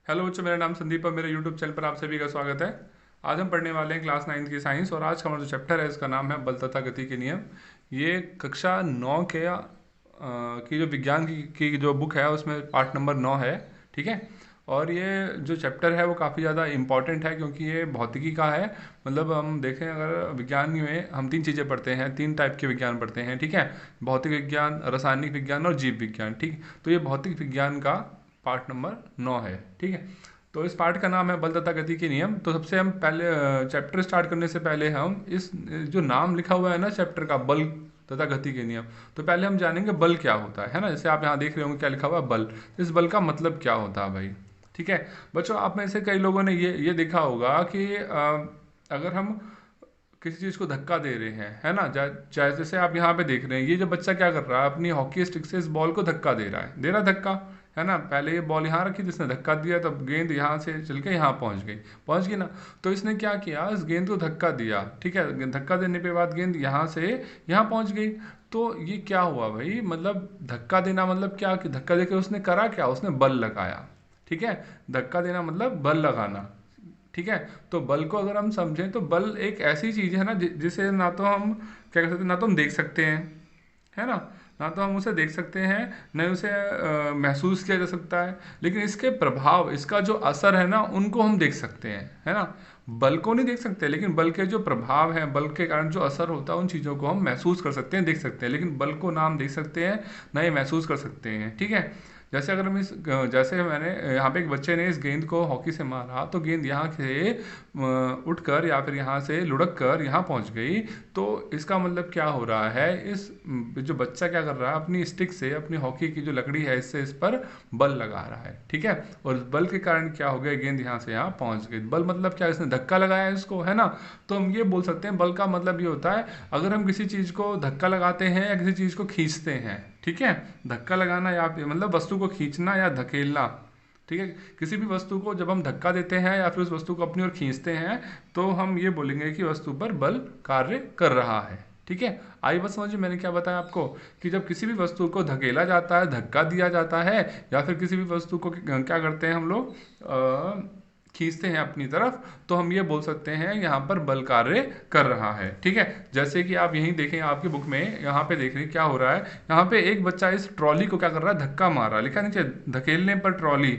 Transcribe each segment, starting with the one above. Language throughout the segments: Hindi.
हेलो बच्चों, मेरा नाम संदीप है। मेरे यूट्यूब चैनल पर आप सभी का स्वागत है। आज हम पढ़ने वाले हैं क्लास 9 की साइंस, और आज का हमारा जो चैप्टर है इसका नाम है बल तथा गति के नियम। ये कक्षा 9 के की जो विज्ञान की जो बुक है उसमें पार्ट नंबर 9 है। ठीक है। और ये जो चैप्टर है वो काफ़ी ज़्यादा इम्पॉर्टेंट है, क्योंकि ये भौतिकी का है। मतलब हम देखें, अगर विज्ञान में हम तीन चीज़ें पढ़ते हैं, तीन टाइप के विज्ञान पढ़ते हैं। ठीक है। भौतिक विज्ञान, रासायनिक विज्ञान और जीव विज्ञान। ठीक। तो ये भौतिक विज्ञान का पार्ट नंबर 9 है। ठीक है। तो इस पार्ट का नाम है बल तथा गति के नियम। तो सबसे हम पहले चैप्टर स्टार्ट करने से पहले हम इस जो नाम लिखा हुआ है ना चैप्टर का, बल तथा गति के नियम, तो पहले हम जानेंगे बल क्या होता है ना। जैसे आप यहाँ देख रहे होंगे क्या लिखा हुआ है, बल। इस बल का मतलब क्या होता है भाई। ठीक है। बच्चों, आप में से कई लोगों ने ये देखा होगा कि अगर हम किसी चीज़ को धक्का दे रहे हैं, है ना, जैसे आप यहाँ पे देख रहे हैं, ये जो बच्चा क्या कर रहा है, अपनी हॉकी स्टिक से इस बॉल को धक्का दे रहा धक्का, है ना। पहले ये बॉल यहाँ रखी, जिसने धक्का दिया तब गेंद यहाँ से चल के यहाँ पहुँच गई ना। तो इसने क्या किया, इस गेंद को धक्का दिया। ठीक है। धक्का देने के बाद गेंद यहाँ से यहाँ पहुँच गई। तो ये क्या हुआ भाई, मतलब धक्का देना मतलब क्या, कि धक्का देकर उसने करा क्या, उसने बल लगाया। ठीक है। धक्का देना मतलब बल लगाना। ठीक है। तो बल को अगर हम समझें तो बल एक ऐसी चीज़ है ना, जिसे ना तो हम क्या कर सकते हैं, ना तो हम देख सकते हैं, है ना, ना तो हम उसे देख सकते हैं, न उसे महसूस किया जा सकता है। लेकिन इसके प्रभाव, इसका जो असर है ना, उनको हम देख सकते हैं, है ना। बल को नहीं देख सकते, लेकिन बल के जो प्रभाव हैं, बल के कारण जो असर होता है, उन चीज़ों को हम महसूस कर सकते हैं, देख सकते हैं। लेकिन बल को ना हम देख सकते हैं, ना ये महसूस कर सकते हैं। ठीक है। जैसे अगर हम जैसे मैंने यहाँ पे एक बच्चे ने इस गेंद को हॉकी से मारा, तो गेंद यहाँ से उठकर या फिर यहाँ से लुढ़क कर यहाँ पहुँच गई। तो इसका मतलब क्या हो रहा है, इस जो बच्चा क्या कर रहा है, अपनी स्टिक से, अपनी हॉकी की जो लकड़ी है, इससे इस पर बल लगा रहा है। ठीक है। और इस बल के कारण क्या हो गया, गेंद यहाँ से यहाँ पहुँच गई। बल मतलब क्या, इसने धक्का लगाया इसको, है ना। तो हम ये बोल सकते हैं बल का मतलब ये होता है, अगर हम किसी चीज़ को धक्का लगाते हैं या किसी चीज़ को खींचते हैं। ठीक है। धक्का लगाना या मतलब वस्तु को खींचना या धकेलना। ठीक है। किसी भी वस्तु को जब हम धक्का देते हैं या फिर उस वस्तु को अपनी ओर खींचते हैं, तो हम ये बोलेंगे कि वस्तु पर बल कार्य कर रहा है। ठीक है। आई बात समझिए मैंने क्या बताया आपको, कि जब किसी भी वस्तु को धकेला जाता है, धक्का दिया जाता है, या फिर किसी भी वस्तु को क्या करते हैं हम लोग, खींचते हैं अपनी तरफ, तो हम ये बोल सकते हैं यहाँ पर बल कार्य कर रहा है। ठीक है। जैसे कि आप यहीं देखें, आपकी बुक में यहाँ पे देख रहे हैं क्या हो रहा है। यहाँ पे एक बच्चा इस ट्रॉली को क्या कर रहा है, धक्का मार रहा है, लिखा नीचे, धकेलने पर ट्रॉली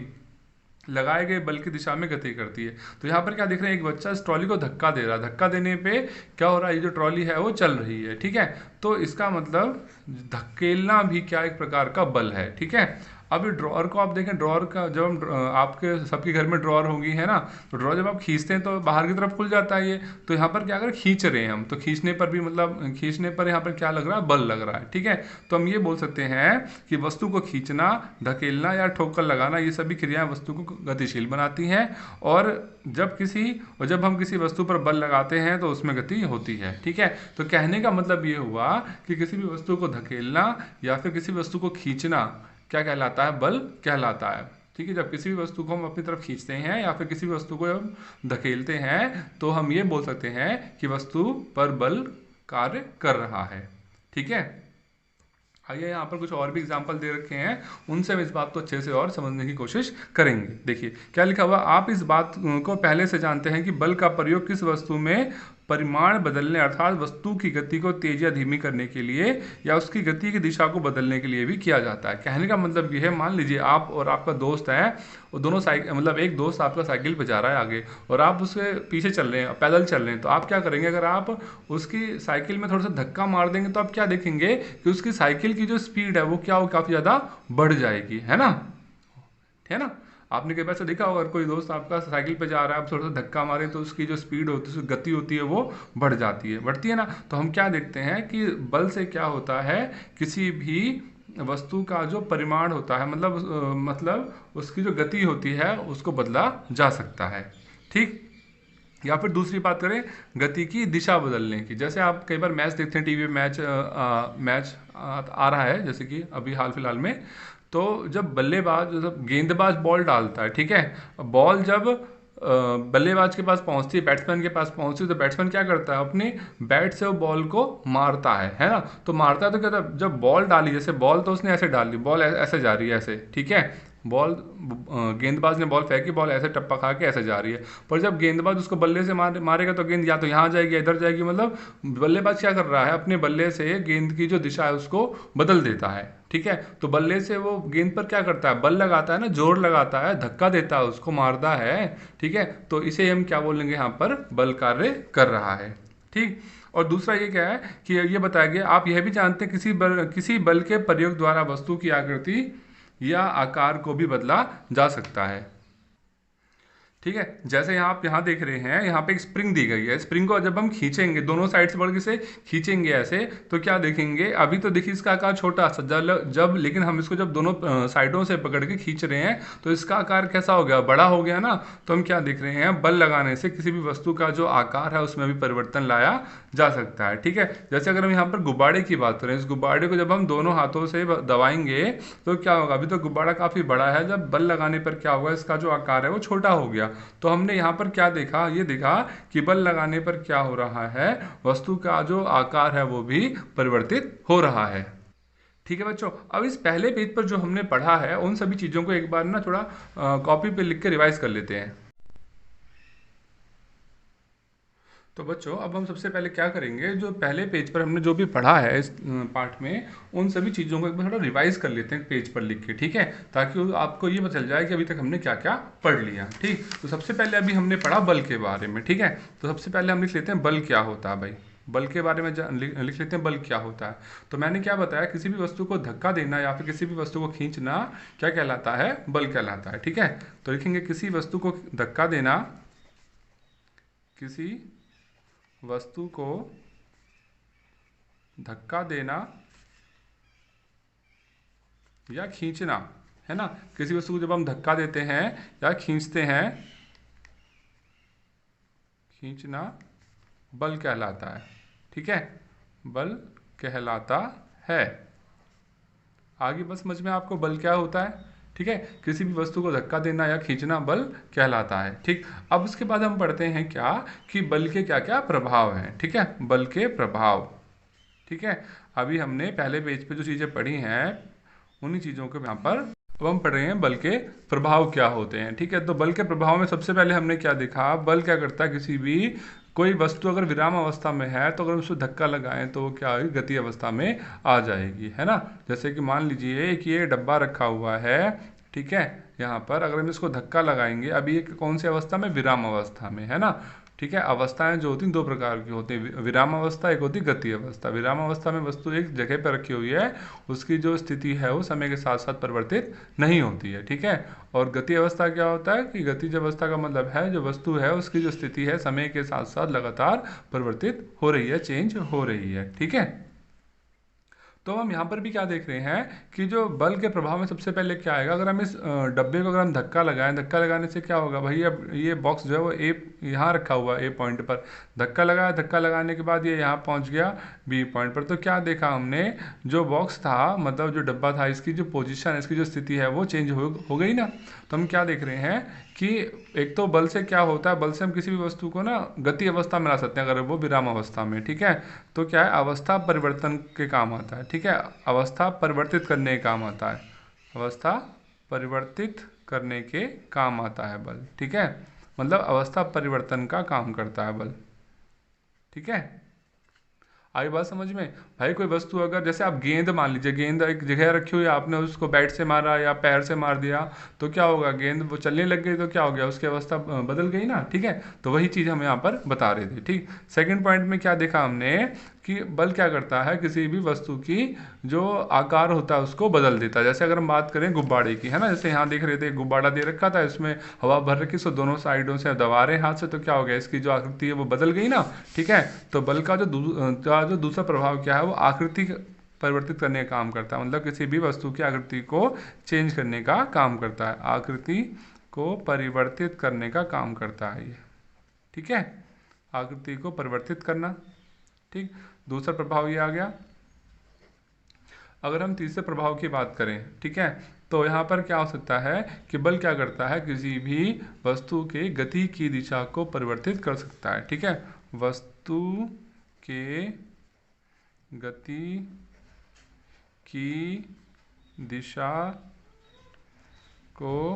लगाए गए बल की दिशा में गति करती है। तो यहाँ पर क्या देख रहे हैं, एक बच्चा इस ट्रॉली को धक्का दे रहा है, धक्का देने पे क्या हो रहा है, ये जो ट्रॉली है वो चल रही है। ठीक है। तो इसका मतलब धकेलना भी क्या एक प्रकार का बल है। ठीक है। अब ड्रॉअर को आप देखें, ड्रॉअर का जब हम आपके सबके घर में ड्रॉअर होगी, है ना। तो ड्रॉअर जब आप खींचते हैं तो बाहर की तरफ खुल जाता है ये। तो यहाँ पर क्या अगर खींच रहे हैं हम, तो खींचने पर भी मतलब खींचने पर यहाँ पर क्या लग रहा है, बल लग रहा है। ठीक है। तो हम ये बोल सकते हैं कि वस्तु को खींचना, धकेलना या ठोकर लगाना, ये सभी क्रियाएं वस्तु को गतिशील बनाती हैं। और जब हम किसी वस्तु पर बल लगाते हैं तो उसमें गति होती है। ठीक है। तो कहने का मतलब ये हुआ कि किसी भी वस्तु को धकेलना या फिर किसी वस्तु को खींचना क्या कहलाता है, बल कहलाता है। ठीक है। जब किसी भी वस्तु को हम अपनी तरफ खींचते हैं या फिर किसी भी वस्तु को हम धकेलते हैं, तो हम ये बोल सकते हैं कि वस्तु पर बल कार्य कर रहा है। ठीक है। आइए, यहाँ पर कुछ और भी एग्जाम्पल दे रखे हैं, उनसे हम इस बात को अच्छे से और समझने की कोशिश करेंगे। देखिए क्या लिखा हुआ, आप इस बात को पहले से जानते हैं कि बल का प्रयोग किस वस्तु में परिमाण बदलने, अर्थात वस्तु की गति को तेज या धीमी करने के लिए या उसकी गति की दिशा को बदलने के लिए भी किया जाता है। कहने का मतलब ये है, मान लीजिए आप और आपका दोस्त है, वो दोनों साइकिल, मतलब एक दोस्त आपका साइकिल पे जा रहा है आगे और आप उसके पीछे चल रहे हैं, पैदल चल रहे हैं। तो आप क्या करेंगे, अगर आप उसकी साइकिल में थोड़ा सा धक्का मार देंगे, तो आप क्या देखेंगे कि उसकी साइकिल की जो स्पीड है वो क्या हो, काफ़ी ज़्यादा बढ़ जाएगी, है ना। है ना। आपने कई बार से देखा होगा, अगर कोई दोस्त आपका साइकिल पे जा रहा है, आप थोड़ा सा धक्का मारें तो उसकी जो स्पीड होती है, उसकी गति होती है, वो बढ़ती है ना। तो हम क्या देखते हैं कि बल से क्या होता है, किसी भी वस्तु का जो परिमाण होता है, मतलब उसकी जो गति होती है, उसको बदला जा सकता है। ठीक। या फिर दूसरी बात करें गति की दिशा बदलने की, जैसे आप कई बार मैच देखते हैं टीवी में, मैच आ रहा है, जैसे कि अभी हाल फिलहाल में। तो जब बल्लेबाज, जब गेंदबाज बॉल डालता है, ठीक है, बॉल जब बल्लेबाज के पास पहुंचती है, बैट्समैन के पास पहुंचती है, तो बैट्समैन क्या करता है, अपने बैट से वो बॉल को मारता है ना। तो मारता है तो क्या, जब बॉल डाली, जैसे बॉल तो उसने ऐसे डाल दी, बॉल ऐसे जा रही है ऐसे, ठीक है, गेंदबाज ने बॉल फेंकी, बॉल ऐसे टप्पा खा के ऐसे जा रही है, पर जब गेंदबाज उसको बल्ले से मारेगा तो गेंद या तो यहाँ जाएगी या इधर जाएगी। मतलब बल्लेबाज क्या कर रहा है, अपने बल्ले से गेंद की जो दिशा है उसको बदल देता है। ठीक है, तो बल्ले से वो गेंद पर क्या करता है, बल लगाता है ना, जोर लगाता है, धक्का देता है, उसको मारता है। ठीक है, तो इसे हम क्या बोलेंगे, यहाँ पर बल कार्य कर रहा है। ठीक, और दूसरा ये क्या है कि ये बताया गया, आप यह भी जानते हैं किसी बल के प्रयोग द्वारा वस्तु की आकृति या आकार को भी बदला जा सकता है। ठीक है, जैसे यहाँ आप यहाँ देख रहे हैं, यहाँ पे एक स्प्रिंग दी गई है। स्प्रिंग को जब हम खींचेंगे, दोनों साइड से पकड़ के से खींचेंगे ऐसे, तो क्या देखेंगे, अभी तो देखिए इसका आकार छोटा सा, जब लेकिन हम इसको जब दोनों साइडों से पकड़ के खींच रहे हैं तो इसका आकार कैसा हो गया, बड़ा हो गया ना। तो हम क्या देख रहे हैं, बल लगाने से किसी भी वस्तु का जो आकार है उसमें भी परिवर्तन लाया जा सकता है। ठीक है, जैसे अगर हम यहाँ पर गुब्बारे की बात करें, इस गुब्बारे को जब हम दोनों हाथों से दबाएंगे तो क्या होगा, अभी तो गुब्बारा काफी बड़ा है, जब बल लगाने पर क्या होगा, इसका जो आकार है वो छोटा हो गया। तो हमने यहाँ पर क्या देखा, ये देखा कि बल लगाने पर क्या हो रहा है, वस्तु का जो आकार है वो भी परिवर्तित हो रहा है। ठीक है बच्चों, अब इस पहले पेज पर जो हमने पढ़ा है उन सभी चीजों को एक बार ना थोड़ा कॉपी पे लिख के रिवाइज कर लेते हैं। तो बच्चों, अब हम सबसे पहले क्या करेंगे, जो पहले पेज पर हमने जो भी पढ़ा है इस पार्ट में, उन सभी चीज़ों को एक बार थोड़ा रिवाइज कर लेते हैं पेज पर लिख के। ठीक है, ताकि आपको ये पता चल जाए कि अभी तक हमने क्या क्या पढ़ लिया। ठीक, तो सबसे पहले अभी हमने पढ़ा बल के बारे में। ठीक है, तो सबसे पहले हम लिख लेते हैं बल क्या होता है। भाई बल के बारे में लिख लेते हैं, बल क्या होता है। तो मैंने क्या बताया, किसी भी वस्तु को धक्का देना या फिर किसी भी वस्तु को खींचना क्या कहलाता है, बल कहलाता है। ठीक है, तो लिखेंगे किसी वस्तु को धक्का देना, किसी वस्तु को धक्का देना या खींचना, है ना। किसी वस्तु को जब हम धक्का देते हैं या खींचते हैं, खींचना बल कहलाता है। ठीक है, बल कहलाता है। आगे बस समझ में आपको बल क्या होता है। ठीक है, किसी भी वस्तु को धक्का देना या खींचना बल कहलाता है। ठीक, अब उसके बाद हम पढ़ते हैं क्या, कि बल के क्या क्या प्रभाव हैं। ठीक है, बल के प्रभाव। ठीक है, अभी हमने पहले पेज पे जो चीज़ें पढ़ी हैं उन्हीं चीज़ों को यहाँ पर अब हम पढ़ रहे हैं, बल के प्रभाव क्या होते हैं। ठीक है, तो बल के प्रभाव में सबसे पहले हमने क्या देखा, बल क्या करता है, किसी भी कोई वस्तु अगर विराम अवस्था में है तो अगर उसको धक्का लगाएं तो वो क्या होगी, गति अवस्था में आ जाएगी, है ना। जैसे कि मान लीजिए कि ये डब्बा रखा हुआ है, ठीक है, यहाँ पर अगर हम इसको धक्का लगाएंगे, अभी ये कौन सी अवस्था में, विराम अवस्था में, है ना। ठीक है, अवस्थाएं जो होती हैं दो प्रकार की होती हैं, विराम अवस्था, एक होती है गति अवस्था। विराम अवस्था में वस्तु एक जगह पर रखी हुई है, उसकी जो स्थिति है वो समय के साथ साथ परिवर्तित नहीं होती है। ठीक है, और गति अवस्था क्या होता है, कि गतिज अवस्था का मतलब है जो वस्तु है उसकी जो स्थिति है समय के साथ साथ लगातार परिवर्तित हो रही है, चेंज हो रही है। ठीक है, तो हम यहाँ पर भी क्या देख रहे हैं कि जो बल के प्रभाव में सबसे पहले क्या आएगा, अगर हम इस डब्बे को अगर हम धक्का लगाएं, धक्का लगाने से क्या होगा भाई, अब ये बॉक्स जो है वो ए यहाँ रखा हुआ है, ए पॉइंट पर धक्का लगाया, धक्का लगाने के बाद ये यहाँ पहुँच गया बी पॉइंट पर। तो क्या देखा हमने, जो बॉक्स था, मतलब जो डब्बा था, इसकी जो पोजीशन है, इसकी जो स्थिति है वो चेंज हो गई ना। तो हम क्या देख रहे हैं कि एक तो बल से क्या होता है, बल से हम किसी भी वस्तु को ना गति अवस्था में ला सकते हैं अगर वो विराम अवस्था में। ठीक है, तो क्या है, अवस्था परिवर्तन के काम आता है। ठीक है, अवस्था परिवर्तित करने के काम आता है, अवस्था परिवर्तित करने के काम आता है बल। ठीक है, मतलब अवस्था परिवर्तन का काम करता है बल। ठीक है, आई बात समझ में। भाई कोई वस्तु अगर, जैसे आप गेंद मान लीजिए, गेंद एक जगह रखी हुई है, आपने उसको बैट से मारा या पैर से मार दिया तो क्या होगा, गेंद वो चलने लग गई तो क्या हो गया, उसकी अवस्था बदल गई ना। ठीक है, तो वही चीज़ हम यहाँ पर बता रहे थे। ठीक, सेकंड पॉइंट में क्या देखा हमने, कि बल क्या करता है, किसी भी वस्तु की जो आकार होता है उसको बदल देता है। जैसे अगर हम बात करें गुब्बारे की, है ना, जैसे यहाँ देख रहे थे गुब्बारा दे रखा था, इसमें हवा भर रखी, सो दोनों साइडों से दबा रहे हाथ से, तो क्या हो गया, इसकी जो आकृति है वो बदल गई ना। ठीक है, तो बल का जो दूसरा प्रभाव क्या है, वो आकृति परिवर्तित करने का काम करता है, मतलब किसी भी वस्तु की आकृति को चेंज करने का काम करता है, आकृति को परिवर्तित करने का काम करता है ये। ठीक है, आकृति को परिवर्तित करना। ठीक, दूसरा प्रभाव ये आ गया। अगर हम तीसरे प्रभाव की बात करें, ठीक है, तो यहाँ पर क्या हो सकता है कि बल क्या करता है, किसी भी वस्तु के गति की दिशा को परिवर्तित कर सकता है। ठीक है, वस्तु के गति की दिशा को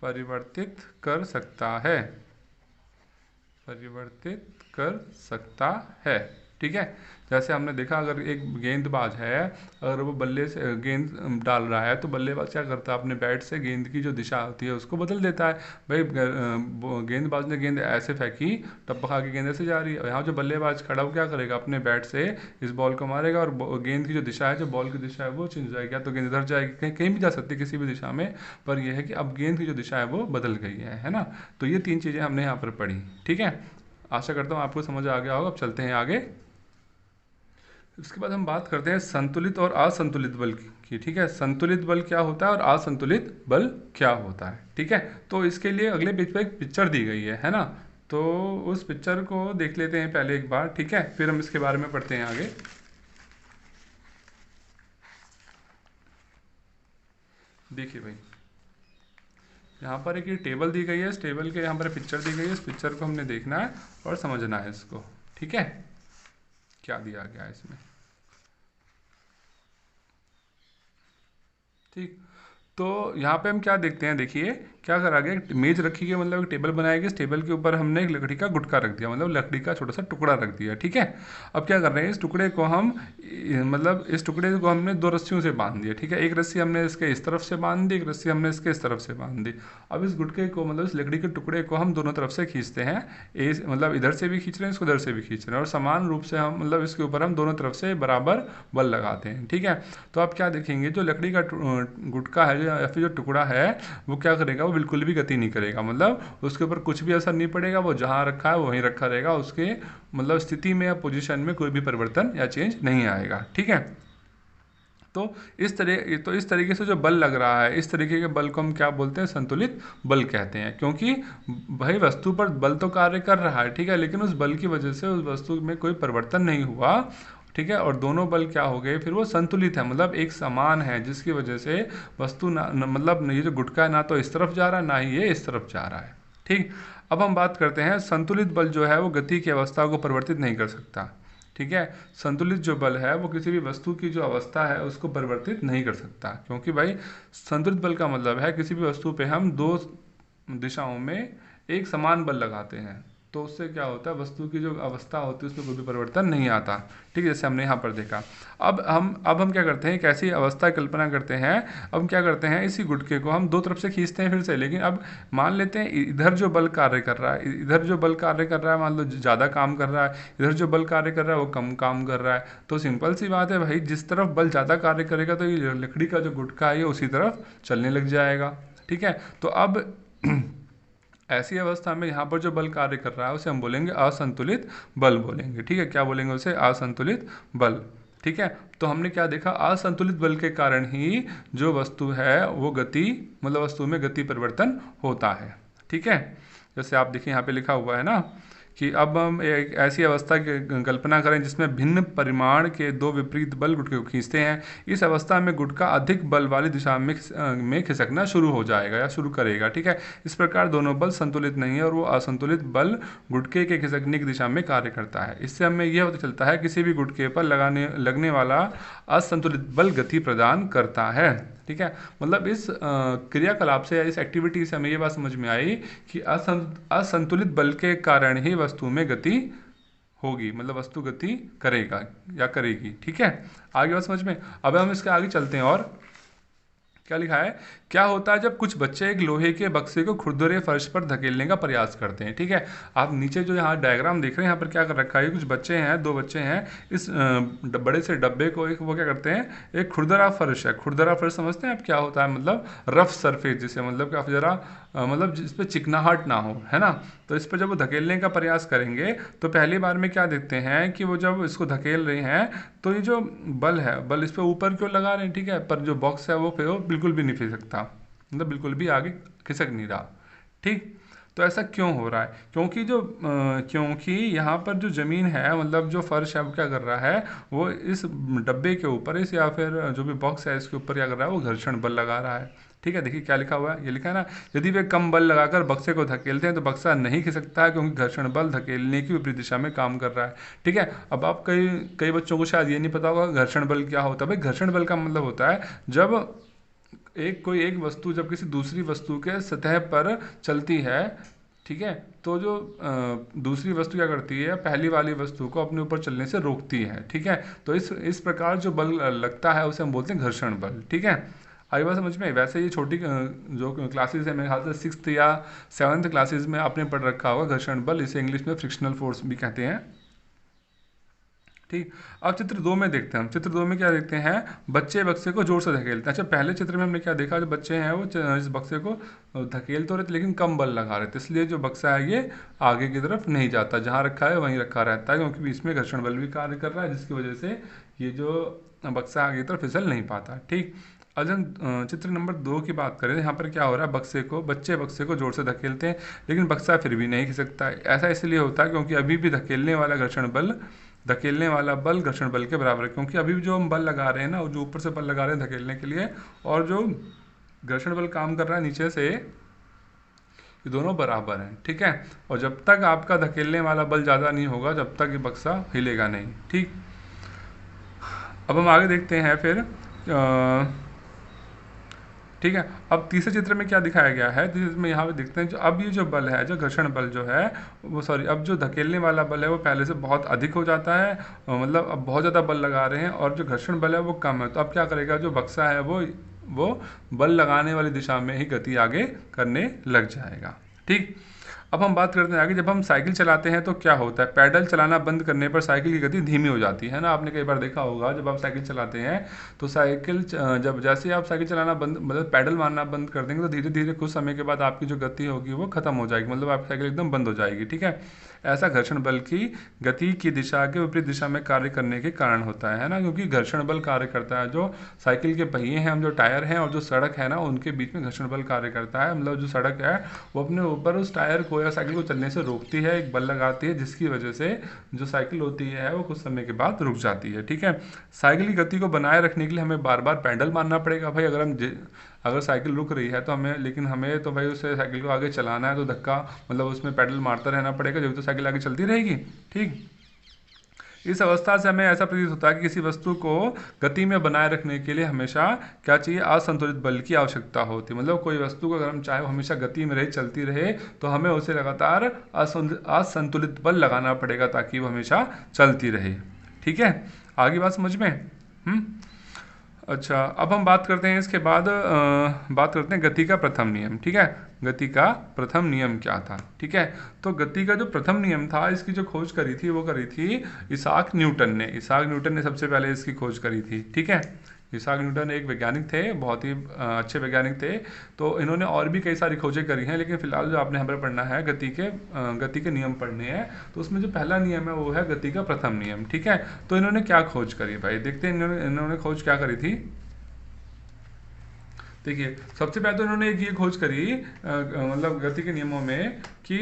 परिवर्तित कर सकता है, परिवर्तित कर सकता है। ठीक है, जैसे हमने देखा अगर एक गेंदबाज है, अगर वो बल्ले से गेंद डाल रहा है तो बल्लेबाज क्या करता है, अपने बैट से गेंद की जो दिशा होती है उसको बदल देता है। भाई गेंदबाज ने गेंद ऐसे फेंकी, टप्पा खा के गेंद ऐसे जा रही है, यहाँ जो बल्लेबाज खड़ा वो क्या करेगा, अपने बैट से इस बॉल को मारेगा और गेंद की जो दिशा है, जो बॉल की दिशा है वो चेंज हो जाएगी। या तो गेंद इधर जाएगी, कहीं कहीं भी जा सकती है किसी भी दिशा में, पर यह है कि अब गेंद की जो दिशा है वो बदल गई है ना। तो ये 3 चीज़ें हमने यहाँ पर पढ़ी। ठीक है, आशा करता हूँ आपको समझ आ गया होगा। अब चलते हैं आगे। इसके बाद हम बात करते हैं संतुलित और असंतुलित बल की। ठीक है, संतुलित बल क्या होता है और असंतुलित बल क्या होता है। ठीक है, तो इसके लिए अगले पेज पे एक पिक्चर दी गई है ना, तो उस पिक्चर को देख लेते हैं पहले एक बार। ठीक है, फिर हम इसके बारे में पढ़ते हैं आगे। देखिए भाई, यहाँ पर एक ये टेबल दी गई है, इस टेबल के यहाँ पर पिक्चर दी गई है, इस पिक्चर को हमने देखना है और समझना है इसको। ठीक है, क्या दिया गया है इसमें। ठीक, तो यहाँ पे हम क्या देखते हैं, देखिए क्या करा गया, एक मेज रखी गई, मतलब एक टेबल बनाया गया, इस टेबल के ऊपर हमने एक लकड़ी का गुटका रख दिया, मतलब लकड़ी का छोटा सा टुकड़ा रख दिया। ठीक है, अब क्या कर रहे हैं, इस टुकड़े को हम मतलब इस टुकड़े को हमने 2 रस्सियों से बांध दिया। ठीक है, एक रस्सी हमने इसके इस तरफ से बांध दी, एक रस्सी हमने इसके इस तरफ से बांध दी। अब इस गुटके को, मतलब इस लकड़ी के टुकड़े को हम दोनों तरफ से खींचते हैं, मतलब इधर से भी खींच रहे हैं इसको, इधर से भी खींच रहे हैं, और समान रूप से हम मतलब इसके ऊपर हम दोनों तरफ से बराबर बल लगाते हैं। ठीक है, तो आप क्या देखेंगे, जो लकड़ी का गुटका है या फिर जो टुकड़ा है वो क्या करेगा, वो बिल्कुल भी गति नहीं करेगा, मतलब उसके ऊपर कुछ भी असर नहीं पड़ेगा, वो जहाँ रखा है वहीं रखा रहेगा, उसके मतलब स्थिति में या पोजीशन में कोई भी परिवर्तन या चेंज नहीं आएगा। ठीक है, तो इस तरीके से जो बल लग रहा है, इस तरीके के बल को हम क्या बोलते हैं, संतुलित बल कहते हैं। क्योंकि भाई वस्तु पर बल तो कार्य कर रहा है, ठीक है, लेकिन उस बल की वजह से उस वस्तु में कोई परिवर्तन नहीं हुआ। ठीक है, और दोनों बल क्या हो गए, फिर वो संतुलित है, मतलब एक समान है, जिसकी वजह से वस्तु मतलब ये जो गुटका है ना तो इस तरफ जा रहा है, ना ही ये इस तरफ जा रहा है। ठीक, अब हम बात करते हैं संतुलित बल जो है वो गति की अवस्था को परिवर्तित नहीं कर सकता। ठीक है, संतुलित जो बल है वो किसी भी वस्तु की जो अवस्था है उसको परिवर्तित नहीं कर सकता, क्योंकि भाई संतुलित बल का मतलब है किसी भी वस्तु पे हम 2 दिशाओं में एक समान बल लगाते हैं, तो उससे क्या होता है, वस्तु की जो अवस्था होती है उसमें कोई भी परिवर्तन नहीं आता। ठीक है, जैसे हमने यहाँ पर देखा। अब हम क्या करते हैं, एक ऐसी अवस्था की कल्पना करते हैं। अब हम क्या करते हैं, इसी गुटके को हम 2 तरफ से खींचते हैं फिर से, लेकिन अब मान लेते हैं इधर जो बल कार्य कर रहा है, इधर जो बल कार्य कर रहा है मान लो ज़्यादा काम कर रहा है, इधर जो बल कार्य कर रहा है वो कम काम कर रहा है। तो सिंपल सी बात है भाई, जिस तरफ बल ज़्यादा कार्य करेगा तो ये लकड़ी का जो गुटका है ये उसी तरफ चलने लग जाएगा। ठीक है, तो अब ऐसी अवस्था में यहाँ पर जो बल कार्य कर रहा है उसे हम बोलेंगे असंतुलित बल बोलेंगे। ठीक है, क्या बोलेंगे उसे, असंतुलित बल। ठीक है, तो हमने क्या देखा, असंतुलित बल के कारण ही जो वस्तु है वो गति, मतलब वस्तु में गति परिवर्तन होता है। ठीक है, जैसे आप देखिए यहाँ पे लिखा हुआ है ना कि अब हम एक ऐसी अवस्था की कल्पना करें जिसमें भिन्न परिमाण के 2 विपरीत बल गुटके को खींचते हैं। इस अवस्था में गुटका अधिक बल वाली दिशा में खिसकना शुरू हो जाएगा या शुरू करेगा। ठीक है, इस प्रकार दोनों बल संतुलित नहीं है और वो असंतुलित बल गुटके के खिसकने की दिशा में कार्य करता है। इससे हमें यह पता चलता है किसी भी गुटके पर लगने वाला असंतुलित बल गति प्रदान करता है। ठीक है, मतलब इस क्रियाकलाप से या इस एक्टिविटी से हमें ये बात समझ में आई कि असंतुलित बल के कारण ही वस्तु में गति होगी, मतलब वस्तु गति करेगा या करेगी। ठीक है, आगे बात समझ में। अब हम इसके आगे चलते हैं और क्या लिखा है, क्या होता है जब कुछ बच्चे एक लोहे के बक्से को खुरदुरे फर्श पर धकेलने का प्रयास करते हैं। ठीक है, आप नीचे जो यहाँ डायग्राम देख रहे हैं यहाँ पर क्या कर रखा है, कुछ बच्चे हैं, 2 बच्चे हैं, इस बड़े से डब्बे को एक वो क्या करते हैं, एक खुरदरा फर्श है, खुरदरा फर्श समझते हैं आप क्या होता है, मतलब रफ सरफेस जिसे, मतलब काफ़ी ज़रा मतलब जिस पर चिकनाहट ना हो, है ना। तो इस पर जब वो धकेलने का प्रयास करेंगे तो पहली बार में क्या देखते हैं कि वो जब इसको धकेल रहे हैं तो ये जो बल है, बल इस पर ऊपर क्यों लगा रहे हैं, ठीक है, पर जो बॉक्स है वो फिर वो बिल्कुल भी नहीं खिसकता, मतलब बिल्कुल भी आगे खिसक नहीं रहा। ठीक, तो ऐसा क्यों हो रहा है, क्योंकि यहाँ पर जो ज़मीन है, मतलब जो फर्श है वो क्या कर रहा है, वो इस डब्बे के ऊपर, इस या फिर जो भी बॉक्स है इसके ऊपर क्या कर रहा है, वो घर्षण बल लगा रहा है। ठीक है, देखिए क्या लिखा हुआ है, ये लिखा है ना, यदि वे कम बल लगाकर बक्से को धकेलते हैं तो बक्सा नहीं खिसकता है, क्योंकि घर्षण बल धकेलने की विपरीत दिशा में काम कर रहा है। ठीक है, अब आप कई बच्चों को शायद ये नहीं पता होगा घर्षण बल क्या होता है। भाई घर्षण बल का मतलब होता है जब कोई एक वस्तु जब किसी दूसरी वस्तु के सतह पर चलती है, ठीक है, तो जो दूसरी वस्तु क्या करती है, पहली वाली वस्तु को अपने ऊपर चलने से रोकती है, ठीक है। तो इस प्रकार जो बल लगता है उसे हम बोलते हैं घर्षण बल, ठीक है। आई बात समझ में? वैसे ये छोटी जो क्लासेस है, मेरे ख्याल से 6th या 7th क्लासेस में आपने पढ़ रखा होगा घर्षण बल, इसे इंग्लिश में फ्रिक्शनल फोर्स भी कहते हैं, ठीक। अब चित्र 2 में देखते हैं हम। चित्र 2 में क्या देखते हैं, बच्चे बक्से को जोर से धकेलते हैं। अच्छा, पहले चित्र में हमने क्या देखा, जो बच्चे हैं वो इस बक्से को धकेल तो रहे थे लेकिन कम बल लगा रहे थे, इसलिए जो बक्सा है ये आगे की तरफ नहीं जाता, जहाँ रखा है वहीं रखा रहता है, क्योंकि इसमें घर्षण बल भी कार्य कर रहा है, जिसकी वजह से ये जो बक्सा आगे की तरफ फिसल नहीं पाता, ठीक। अब हम चित्र नंबर 2 की बात करें, यहाँ पर क्या हो रहा है, बच्चे बक्से को जोर से धकेलते हैं लेकिन बक्सा फिर भी नहीं खिसकता है। ऐसा इसलिए होता है क्योंकि अभी भी धकेलने वाला बल घर्षण बल के बराबर है, क्योंकि अभी भी जो हम बल लगा रहे हैं ना, जो ऊपर से बल लगा रहे हैं धकेलने के लिए, और जो घर्षण बल काम कर रहा है नीचे से, ये दोनों बराबर हैं, ठीक है। और जब तक आपका धकेलने वाला बल ज़्यादा नहीं होगा, जब तक ये बक्सा हिलेगा नहीं, ठीक। अब हम आगे देखते हैं फिर, ठीक है। अब तीसरे चित्र में क्या दिखाया गया है, तीसरे चित्र में यहाँ पे देखते हैं, जो अब ये जो बल है, जो घर्षण बल जो है वो, सॉरी, अब जो धकेलने वाला बल है वो पहले से बहुत अधिक हो जाता है, मतलब अब बहुत ज़्यादा बल लगा रहे हैं, और जो घर्षण बल है वो कम है। तो अब क्या करेगा, जो बक्सा है वो बल लगाने वाली दिशा में ही गति आगे करने लग जाएगा, ठीक। अब हम बात करते हैं आगे, जब हम साइकिल चलाते हैं तो क्या होता है, पैडल चलाना बंद करने पर साइकिल की गति धीमी हो जाती है ना। आपने कई बार देखा होगा, जब आप साइकिल चलाते हैं तो जब जैसे ही आप साइकिल चलाना बंद, मतलब पैडल मारना बंद कर देंगे, तो धीरे धीरे कुछ समय के बाद आपकी जो गति होगी वो खत्म हो जाएगी, मतलब आपकी साइकिल एकदम बंद हो जाएगी, ठीक है। ऐसा घर्षण बल की गति की दिशा के विपरीत दिशा में कार्य करने के कारण होता है ना, क्योंकि घर्षण बल कार्य करता है, जो साइकिल के पहिए हैं, हम जो टायर हैं और जो सड़क है ना, उनके बीच में घर्षण बल कार्य करता है। मतलब जो सड़क है वो अपने ऊपर उस टायर को या साइकिल को चलने से रोकती है, एक बल लगाती है, जिसकी वजह से जो साइकिल होती है वो कुछ समय के बाद रुक जाती है, ठीक है। साइकिल की गति को बनाए रखने के लिए हमें बार बार पैडल मारना पड़ेगा भाई। अगर साइकिल रुक रही है तो हमें तो भाई उसे साइकिल को आगे चलाना है, तो धक्का, मतलब उसमें पैडल मारता रहना पड़ेगा, जब तो साइकिल आगे चलती रहेगी, ठीक। इस अवस्था से हमें ऐसा प्रतीत होता है कि किसी वस्तु को गति में बनाए रखने के लिए हमेशा क्या चाहिए, असंतुलित बल की आवश्यकता होती है। मतलब कोई वस्तु को अगर हम चाहे वो हमेशा गति में रहे, चलती रहे, तो हमें उसे लगातार असंतुलित बल लगाना पड़ेगा ताकि वो हमेशा चलती रहे, ठीक है। आगे बात समझ में? अच्छा, अब हम बात करते हैं इसके बाद, बात करते हैं गति का प्रथम नियम, ठीक है। गति का प्रथम नियम क्या था, ठीक है। तो गति का जो प्रथम नियम था, इसकी जो खोज करी थी वो करी थी इसाक न्यूटन ने सबसे पहले इसकी खोज करी थी, ठीक है। इसाक न्यूटन एक वैज्ञानिक थे, बहुत ही अच्छे वैज्ञानिक थे। तो इन्होंने और भी कई सारी खोजें करी हैं, लेकिन फिलहाल जो आपने यहाँ पर पढ़ना है, गति के नियम पढ़ने हैं, तो उसमें जो पहला नियम है वो है गति का प्रथम नियम, ठीक है। तो इन्होंने क्या खोज करी भाई, देखते हैं इन्होंने खोज क्या करी थी। देखिए, सबसे पहले तो इन्होंने एक ये खोज करी, मतलब गति के नियमों में, कि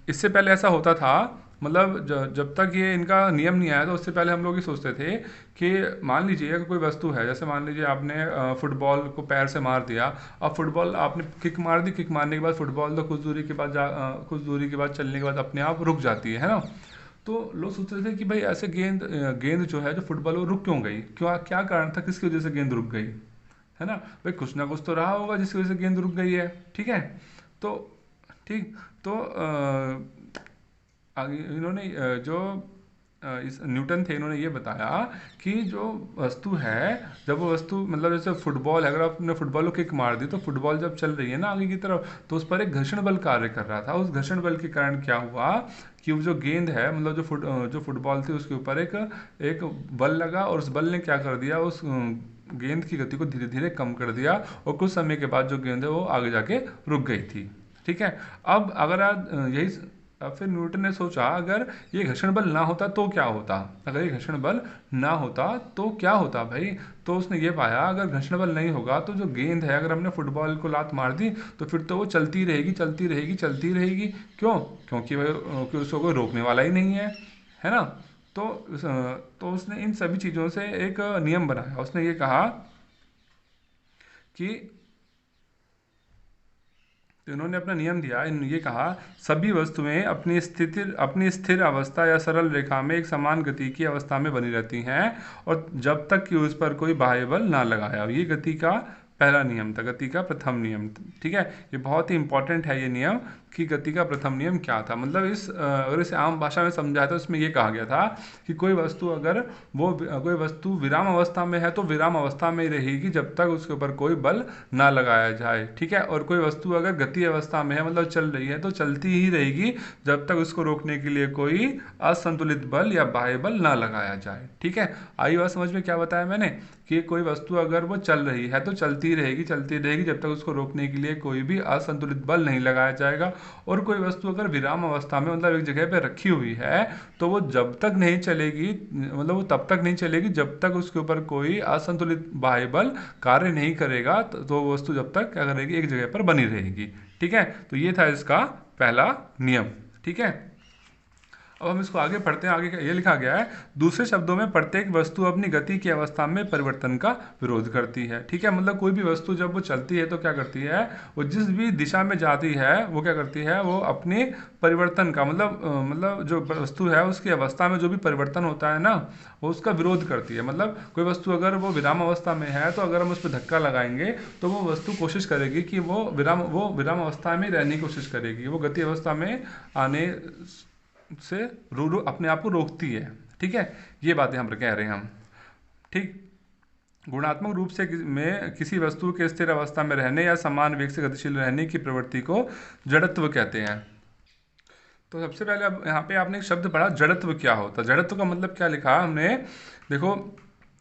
इससे पहले ऐसा होता था, मतलब जब तक ये इनका नियम नहीं आया, तो उससे पहले हम लोग ये सोचते थे कि मान लीजिए अगर कोई वस्तु है, जैसे मान लीजिए आपने फुटबॉल को पैर से मार दिया। अब फुटबॉल आपने किक मार दी, किक मारने के बाद फुटबॉल तो कुछ दूरी के बाद चलने के बाद अपने आप रुक जाती है ना। तो लोग सोचते थे कि भाई ऐसे गेंद जो है, जो फुटबॉल, वो रुक क्यों गई, क्या कारण था, किसकी वजह से गेंद रुक गई, है ना भाई। कुछ ना कुछ तो रहा होगा जिसकी वजह से गेंद रुक गई है, ठीक है। तो ठीक, तो आगे इन्होंने इस न्यूटन थे, इन्होंने ये बताया कि जो वस्तु है, जब वो वस्तु, मतलब जैसे फुटबॉल है, अगर आपने फुटबॉल को किक मार दी, तो फुटबॉल जब चल रही है ना आगे की तरफ, तो उस पर एक घर्षण बल कार्य कर रहा था। उस घर्षण बल के कारण क्या हुआ कि वो जो गेंद है, मतलब जो फुटबॉल थी, उसके ऊपर एक बल लगा, और उस बल ने क्या कर दिया, उस गेंद की गति को धीरे धीरे कम कर दिया, और कुछ समय के बाद जो गेंद है वो आगे जाके रुक गई थी, ठीक है। अब अगर अब फिर न्यूटन ने सोचा, अगर ये घर्षण बल ना होता तो क्या होता, अगर ये घर्षण बल ना होता तो क्या होता भाई। तो उसने ये पाया, अगर घर्षण बल नहीं होगा तो जो गेंद है, अगर हमने फुटबॉल को लात मार दी, तो फिर तो वो चलती रहेगी, चलती रहेगी, चलती रहेगी। क्यों? क्योंकि उसको कोई रोकने वाला ही नहीं है ना। तो उसने इन सभी चीज़ों से एक नियम बनाया। उसने ये कहा कि, तो इन्होंने अपना नियम दिया, ये कहा, सभी वस्तुएं अपनी स्थिर अवस्था या सरल रेखा में एक समान गति की अवस्था में बनी रहती हैं, और जब तक कि उस पर कोई बाह्य बल ना लगाया। ये गति का पहला नियम था, गति का प्रथम नियम। ठीक है, ये बहुत ही इंपॉर्टेंट है ये नियम कि गति का प्रथम नियम क्या था। मतलब अगर इसे आम भाषा में समझाया तो इसमें ये कहा गया था कि कोई वस्तु विराम अवस्था में है तो विराम अवस्था में ही रहेगी जब तक उसके ऊपर कोई बल ना लगाया जाए। ठीक है, और कोई वस्तु अगर गति अवस्था में है, मतलब चल रही है, तो चलती ही रहेगी जब तक उसको रोकने के लिए कोई असंतुलित बल या बाह्य बल ना लगाया जाए। ठीक है, आई बात समझ में क्या बताया मैंने कि कोई वस्तु अगर वो चल रही है तो चलती रहेगी जब तक उसको रोकने के लिए कोई भी असंतुलित बल नहीं लगाया जाएगा। और कोई वस्तु अगर विराम अवस्था में, मतलब एक जगह पे रखी हुई है, तो वो जब तक नहीं चलेगी, मतलब वो तब तक नहीं चलेगी जब तक उसके ऊपर कोई असंतुलित बाह्य बल कार्य नहीं करेगा। तो वो वस्तु जब तक क्या करेगी, एक जगह पर बनी रहेगी। ठीक है, तो ये था इसका पहला नियम। ठीक है, अब हम इसको आगे पढ़ते हैं। आगे ये लिखा गया है, दूसरे शब्दों में प्रत्येक वस्तु अपनी गति की अवस्था में परिवर्तन का विरोध करती है। ठीक है, मतलब कोई भी वस्तु जब वो चलती है तो क्या करती है, वो जिस भी दिशा में जाती है वो क्या करती है, वो अपने परिवर्तन का मतलब जो वस्तु है उसकी अवस्था में जो भी परिवर्तन होता है ना, वो उसका विरोध करती है। मतलब कोई वस्तु अगर वो विराम अवस्था में है तो अगर हम उस पर धक्का लगाएंगे तो वो वस्तु कोशिश करेगी कि वो विराम अवस्था में रहने की कोशिश करेगी, वो गति अवस्था में आने से अपने आप को रोकती है। ठीक है, ये बातें हम कह रहे हैं हम। ठीक, गुणात्मक रूप से में किसी वस्तु के स्थिर अवस्था में रहने या समान वेग से गतिशील रहने की प्रवृत्ति को जड़त्व कहते हैं। तो सबसे पहले अब यहाँ पे आपने एक शब्द पढ़ा, जड़त्व क्या होता है। जड़त्व का मतलब क्या लिखा हमने, देखो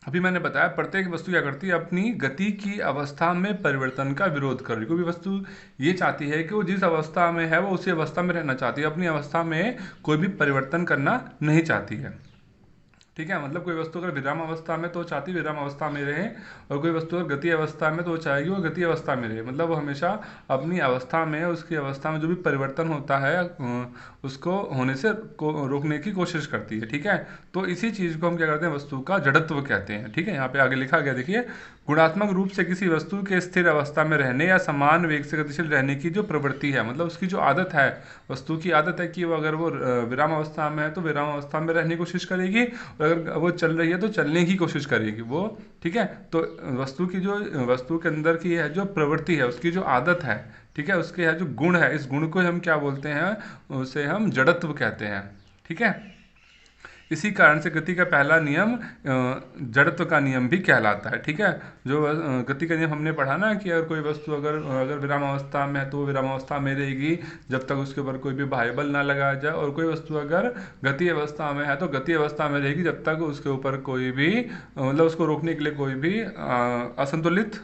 अभी मैंने बताया प्रत्येक वस्तु क्या करती है, अपनी गति की अवस्था में परिवर्तन का विरोध कर रही है। कोई भी वस्तु ये चाहती है कि वो जिस अवस्था में है वो उसी अवस्था में रहना चाहती है, अपनी अवस्था में कोई भी परिवर्तन करना नहीं चाहती है। ठीक है, मतलब कोई वस्तु अगर विराम अवस्था में तो चाहती विराम अवस्था में रहे, और कोई वस्तु अगर गति अवस्था में तो वो चाहेगी वो गति अवस्था में रहे। मतलब वो हमेशा अपनी अवस्था में, उसकी अवस्था में जो भी परिवर्तन होता है उसको होने से रोकने की कोशिश करती है। ठीक है, तो इसी चीज़ को हम क्या करते हैं, वस्तु का जड़त्व कहते हैं। ठीक है, यहाँ पे आगे लिखा गया देखिए, गुणात्मक रूप से किसी वस्तु के स्थिर अवस्था में रहने या समान वेग से गतिशील रहने की जो प्रवृत्ति है, मतलब उसकी जो आदत है, वस्तु की आदत है कि वो अगर वो विराम अवस्था में है तो विराम अवस्था में रहने की कोशिश करेगी, और अगर वो चल रही है तो चलने की कोशिश करेगी वो। ठीक है, तो वस्तु के अंदर की है जो प्रवृत्ति है, उसकी जो आदत है, ठीक है, उसके है जो गुण है, इस गुण को हम क्या बोलते हैं, उसे हम जड़त्व कहते हैं। ठीक है, इसी कारण से गति का पहला नियम जड़त्व का नियम भी कहलाता है। ठीक है, जो गति का नियम हमने पढ़ा ना कि अगर कोई वस्तु अगर विराम अवस्था में है तो वो विराम अवस्था में रहेगी जब तक उसके ऊपर कोई भी बाह्य बल ना लगाया जाए, और कोई वस्तु अगर गति अवस्था में है तो गति अवस्था में रहेगी जब तक उसके ऊपर कोई भी मतलब उसको रोकने के लिए कोई भी असंतुलित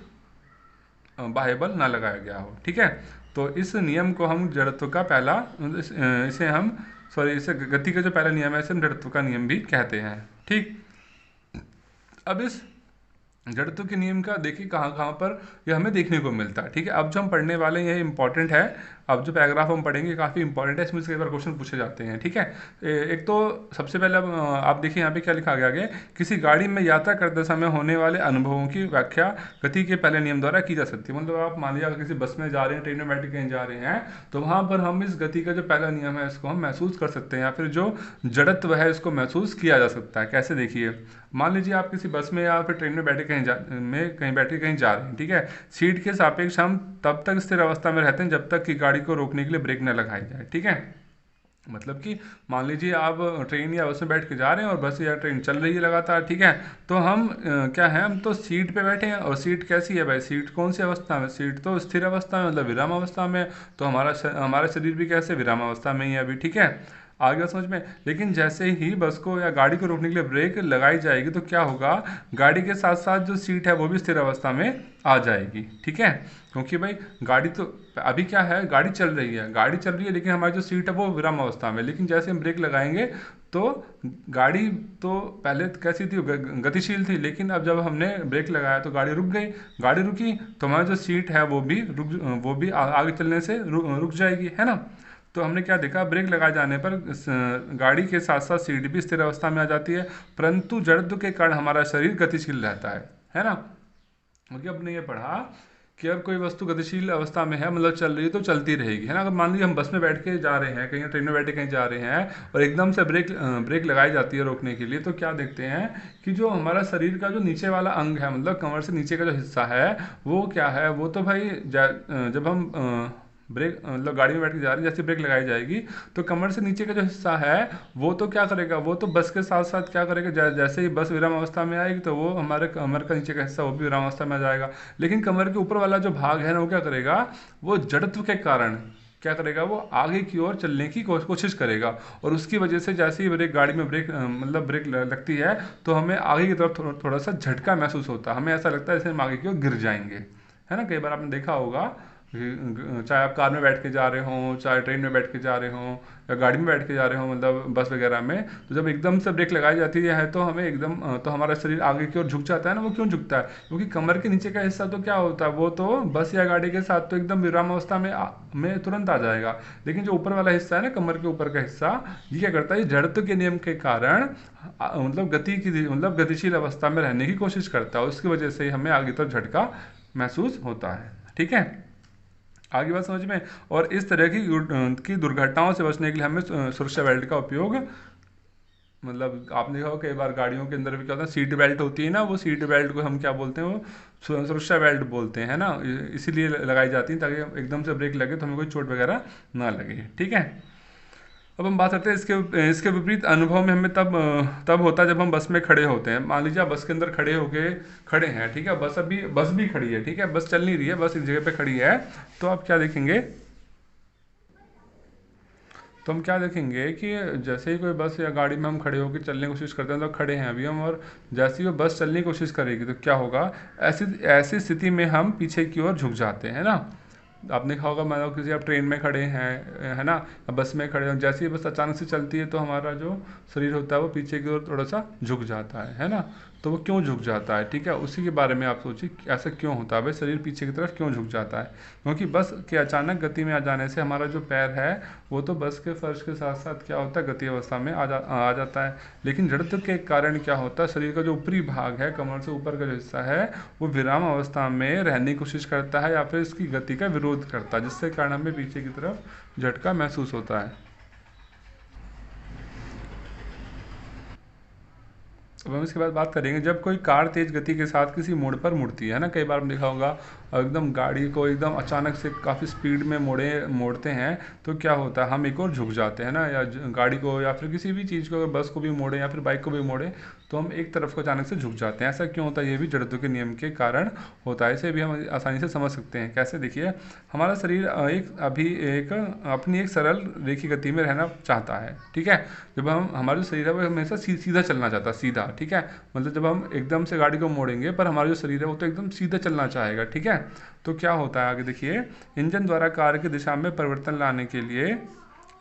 बाह्य बल ना लगाया गया हो। ठीक है, तो इस नियम को हम जड़त्व का पहला इसे गति का जो पहला नियम है इसे हम जड़त्व का नियम भी कहते हैं। ठीक, अब इस जड़त्व के नियम का देखिए कहाँ कहाँ पर यह हमें देखने को मिलता है। ठीक है, अब जो हम पढ़ने वाले हैं ये इंपॉर्टेंट है। अब जो पैराग्राफ हम पढ़ेंगे काफ़ी इंपॉर्टेंट है, इसमें से कई बार क्वेश्चन पूछे जाते हैं। ठीक है, एक तो सबसे पहले आप देखिए यहाँ पे क्या लिखा गया आगे, किसी गाड़ी में यात्रा करते समय होने वाले अनुभवों की व्याख्या गति के पहले नियम द्वारा की जा सकती है। मतलब आप मान लीजिए किसी बस में जा रहे हैं, ट्रेन में बैठ के कहीं जा रहे हैं, तो वहाँ पर हम इस गति का जो पहला नियम है इसको हम महसूस कर सकते हैं, या फिर जो जड़त्व है इसको महसूस किया जा सकता है। कैसे, देखिए मान लीजिए आप किसी बस में या फिर ट्रेन में बैठे कहीं बैठ के कहीं जा रहे हैं। ठीक है, सीट के सापेक्ष हम तब तक स्थिर अवस्था में रहते हैं जब तक कि गाड़ी को रोकने के लिए ब्रेक न लगाई जाए। ठीक है, मतलब कि मान लीजिए आप ट्रेन या बस में बैठ के जा रहे हैं और बस या ट्रेन चल रही है लगातार। ठीक है, तो हम क्या है, हम तो सीट पे बैठे हैं, और सीट कैसी है भाई, सीट कौन सी अवस्था में, सीट तो स्थिर अवस्था में मतलब विराम अवस्था में, तो हमारा शरीर भी कैसे विराम अवस्था में ही है अभी। ठीक है, आगे समझ में। लेकिन जैसे ही बस को या गाड़ी को रोकने के लिए ब्रेक लगाई जाएगी तो क्या होगा, गाड़ी के साथ साथ जो सीट है वो भी स्थिर अवस्था में आ जाएगी। ठीक है, क्योंकि भाई गाड़ी तो अभी क्या है, गाड़ी चल रही है लेकिन हमारी जो सीट है वो विराम अवस्था में, लेकिन जैसे हम ब्रेक लगाएंगे तो गाड़ी तो पहले कैसी थी, गतिशील थी, लेकिन अब जब हमने ब्रेक लगाया तो गाड़ी रुक गई। गाड़ी रुकी तो हमारी जो सीट है वो भी आगे चलने से रुक जाएगी, है ना। तो हमने क्या देखा, ब्रेक लगाए जाने पर गाड़ी के साथ साथ सीट भी स्थिर अवस्था में आ जाती है, परंतु जड़त्व के कारण हमारा शरीर गतिशील रहता है ना। क्योंकि हमने ये पढ़ा कि अब कोई वस्तु गतिशील अवस्था में है, मतलब चल रही है तो चलती रहेगी, है ना। अगर मान लीजिए हम बस में बैठ के जा रहे हैं, कहीं ट्रेन में बैठ के कहीं जा रहे हैं और एकदम से ब्रेक लगाई जाती है रोकने के लिए, तो क्या देखते हैं कि जो हमारा शरीर का जो नीचे वाला अंग है, मतलब कमर से नीचे का जो हिस्सा है, वो क्या है, वो तो भाई जब हम ब्रेक मतलब गाड़ी में बैठ के जा रहे हैं, जैसे ब्रेक लगाई जाएगी तो कमर से नीचे का जो हिस्सा है वो तो क्या करेगा, वो तो बस के साथ साथ क्या करेगा, जैसे ही बस विराम अवस्था में आएगी तो वो हमारे कमर का नीचे का हिस्सा वो भी विराम अवस्था में आ जाएगा। लेकिन कमर के ऊपर वाला जो भाग है ना, वो क्या करेगा, वो जड़त्व के कारण क्या करेगा, वो आगे की ओर चलने की कोशिश करेगा, और उसकी वजह से जैसे ही ब्रेक गाड़ी में मतलब ब्रेक लगती है तो हमें आगे की तरफ थोड़ा सा झटका महसूस होता है, हमें ऐसा लगता है जैसे हम आगे की ओर गिर जाएंगे, है ना। कई बार आपने देखा होगा, चाहे आप कार में बैठ के जा रहे हो, चाहे ट्रेन में बैठ के जा रहे हो, या गाड़ी में बैठ के जा रहे हो, मतलब बस वगैरह में, तो जब एकदम से ब्रेक लगाई जाती है तो हमें एकदम तो हमारा शरीर आगे की ओर झुक जाता है ना। वो क्यों झुकता है, क्योंकि कमर के नीचे का हिस्सा तो क्या होता है, वो तो बस या गाड़ी के साथ तो एकदम विराम अवस्था में तुरंत आ जाएगा, लेकिन जो ऊपर वाला हिस्सा है ना, कमर के ऊपर का हिस्सा, ये क्या करता है, ये जड़त्व के नियम के कारण मतलब मतलब गतिशील अवस्था में रहने की कोशिश करता है, उसकी वजह से हमें आगे तरफ झटका महसूस होता है। ठीक है, आगे बात समझ में। और इस तरह की दुर्घटनाओं से बचने के लिए हमें सुरक्षा बेल्ट का उपयोग, मतलब आपने देखा हो कई बार गाड़ियों के अंदर भी क्या होता है, सीट बेल्ट होती है ना, वो सीट बेल्ट को हम क्या बोलते हैं, वो सुरक्षा बेल्ट बोलते हैं ना, इसीलिए लगाई जाती है ताकि एकदम से ब्रेक लगे तो हमें कोई चोट वगैरह ना लगे। ठीक है, अब हम बात करते हैं इसके विपरीत अनुभव में हमें तब होता है जब हम बस में खड़े होते हैं। मान लीजिए आप बस के अंदर खड़े हैं, ठीक है, बस भी खड़ी है, ठीक है, बस चल नहीं रही है, बस एक जगह पे खड़ी है, तो आप क्या देखेंगे, तो हम क्या देखेंगे कि जैसे ही कोई बस या गाड़ी में हम खड़े होकर चलने की कोशिश करते हैं, तो खड़े हैं अभी हम, और जैसे ही वो बस चलने की कोशिश करेगी तो क्या होगा, ऐसी ऐसी स्थिति में हम पीछे की ओर झुक जाते हैं ना। आपने कहा होगा, मान लो किसी आप ट्रेन में खड़े हैं, है ना, बस में खड़े हैं, जैसे ही बस अचानक से चलती है तो हमारा जो शरीर होता है वो पीछे की ओर थोड़ा सा झुक जाता है ना। तो वो क्यों झुक जाता है, ठीक है, उसी के बारे में आप सोचिए ऐसा क्यों होता है, भाई शरीर पीछे की तरफ क्यों झुक जाता है। क्योंकि बस के अचानक गति में आ जाने से हमारा जो पैर है वो तो बस के फर्श के साथ साथ क्या होता है, गति अवस्था में आ जाता है, लेकिन जड़त्व के कारण क्या होता है, शरीर का जो ऊपरी भाग है, कमर से ऊपर का जो हिस्सा है, वो विराम अवस्था में रहने की कोशिश करता है या फिर इसकी गति का विरोध करता है, जिससे कारण हमें पीछे की तरफ झटका महसूस होता है। अब हम इसके बाद बात करेंगे जब कोई कार तेज गति के साथ किसी मोड़ पर मुड़ती है ना। कई बार हमने देखा होगा, एकदम गाड़ी को एकदम अचानक से काफ़ी स्पीड में मोड़ते हैं तो क्या होता है, हम एक और झुक जाते हैं ना, या गाड़ी को या फिर किसी भी चीज़ को, अगर बस को भी मोड़े या फिर बाइक को भी मोड़े तो हम एक तरफ को अचानक से झुक जाते हैं। ऐसा क्यों होता है, ये भी जड़त्व के नियम के कारण होता है। इसे भी हम आसानी से समझ सकते हैं। कैसे, देखिए, हमारा शरीर अपनी एक सरल रेखी गति में रहना चाहता है, ठीक है। जब हमारा जो शरीर है वो हमेशा सीधा चलना चाहता है, सीधा, ठीक है, मतलब जब हम एकदम से गाड़ी को मोड़ेंगे पर हमारा जो शरीर है वो तो एकदम सीधा चलना चाहेगा, ठीक है। तो क्या होता है, आगे देखिए, इंजन द्वारा कार की दिशा में परिवर्तन लाने के लिए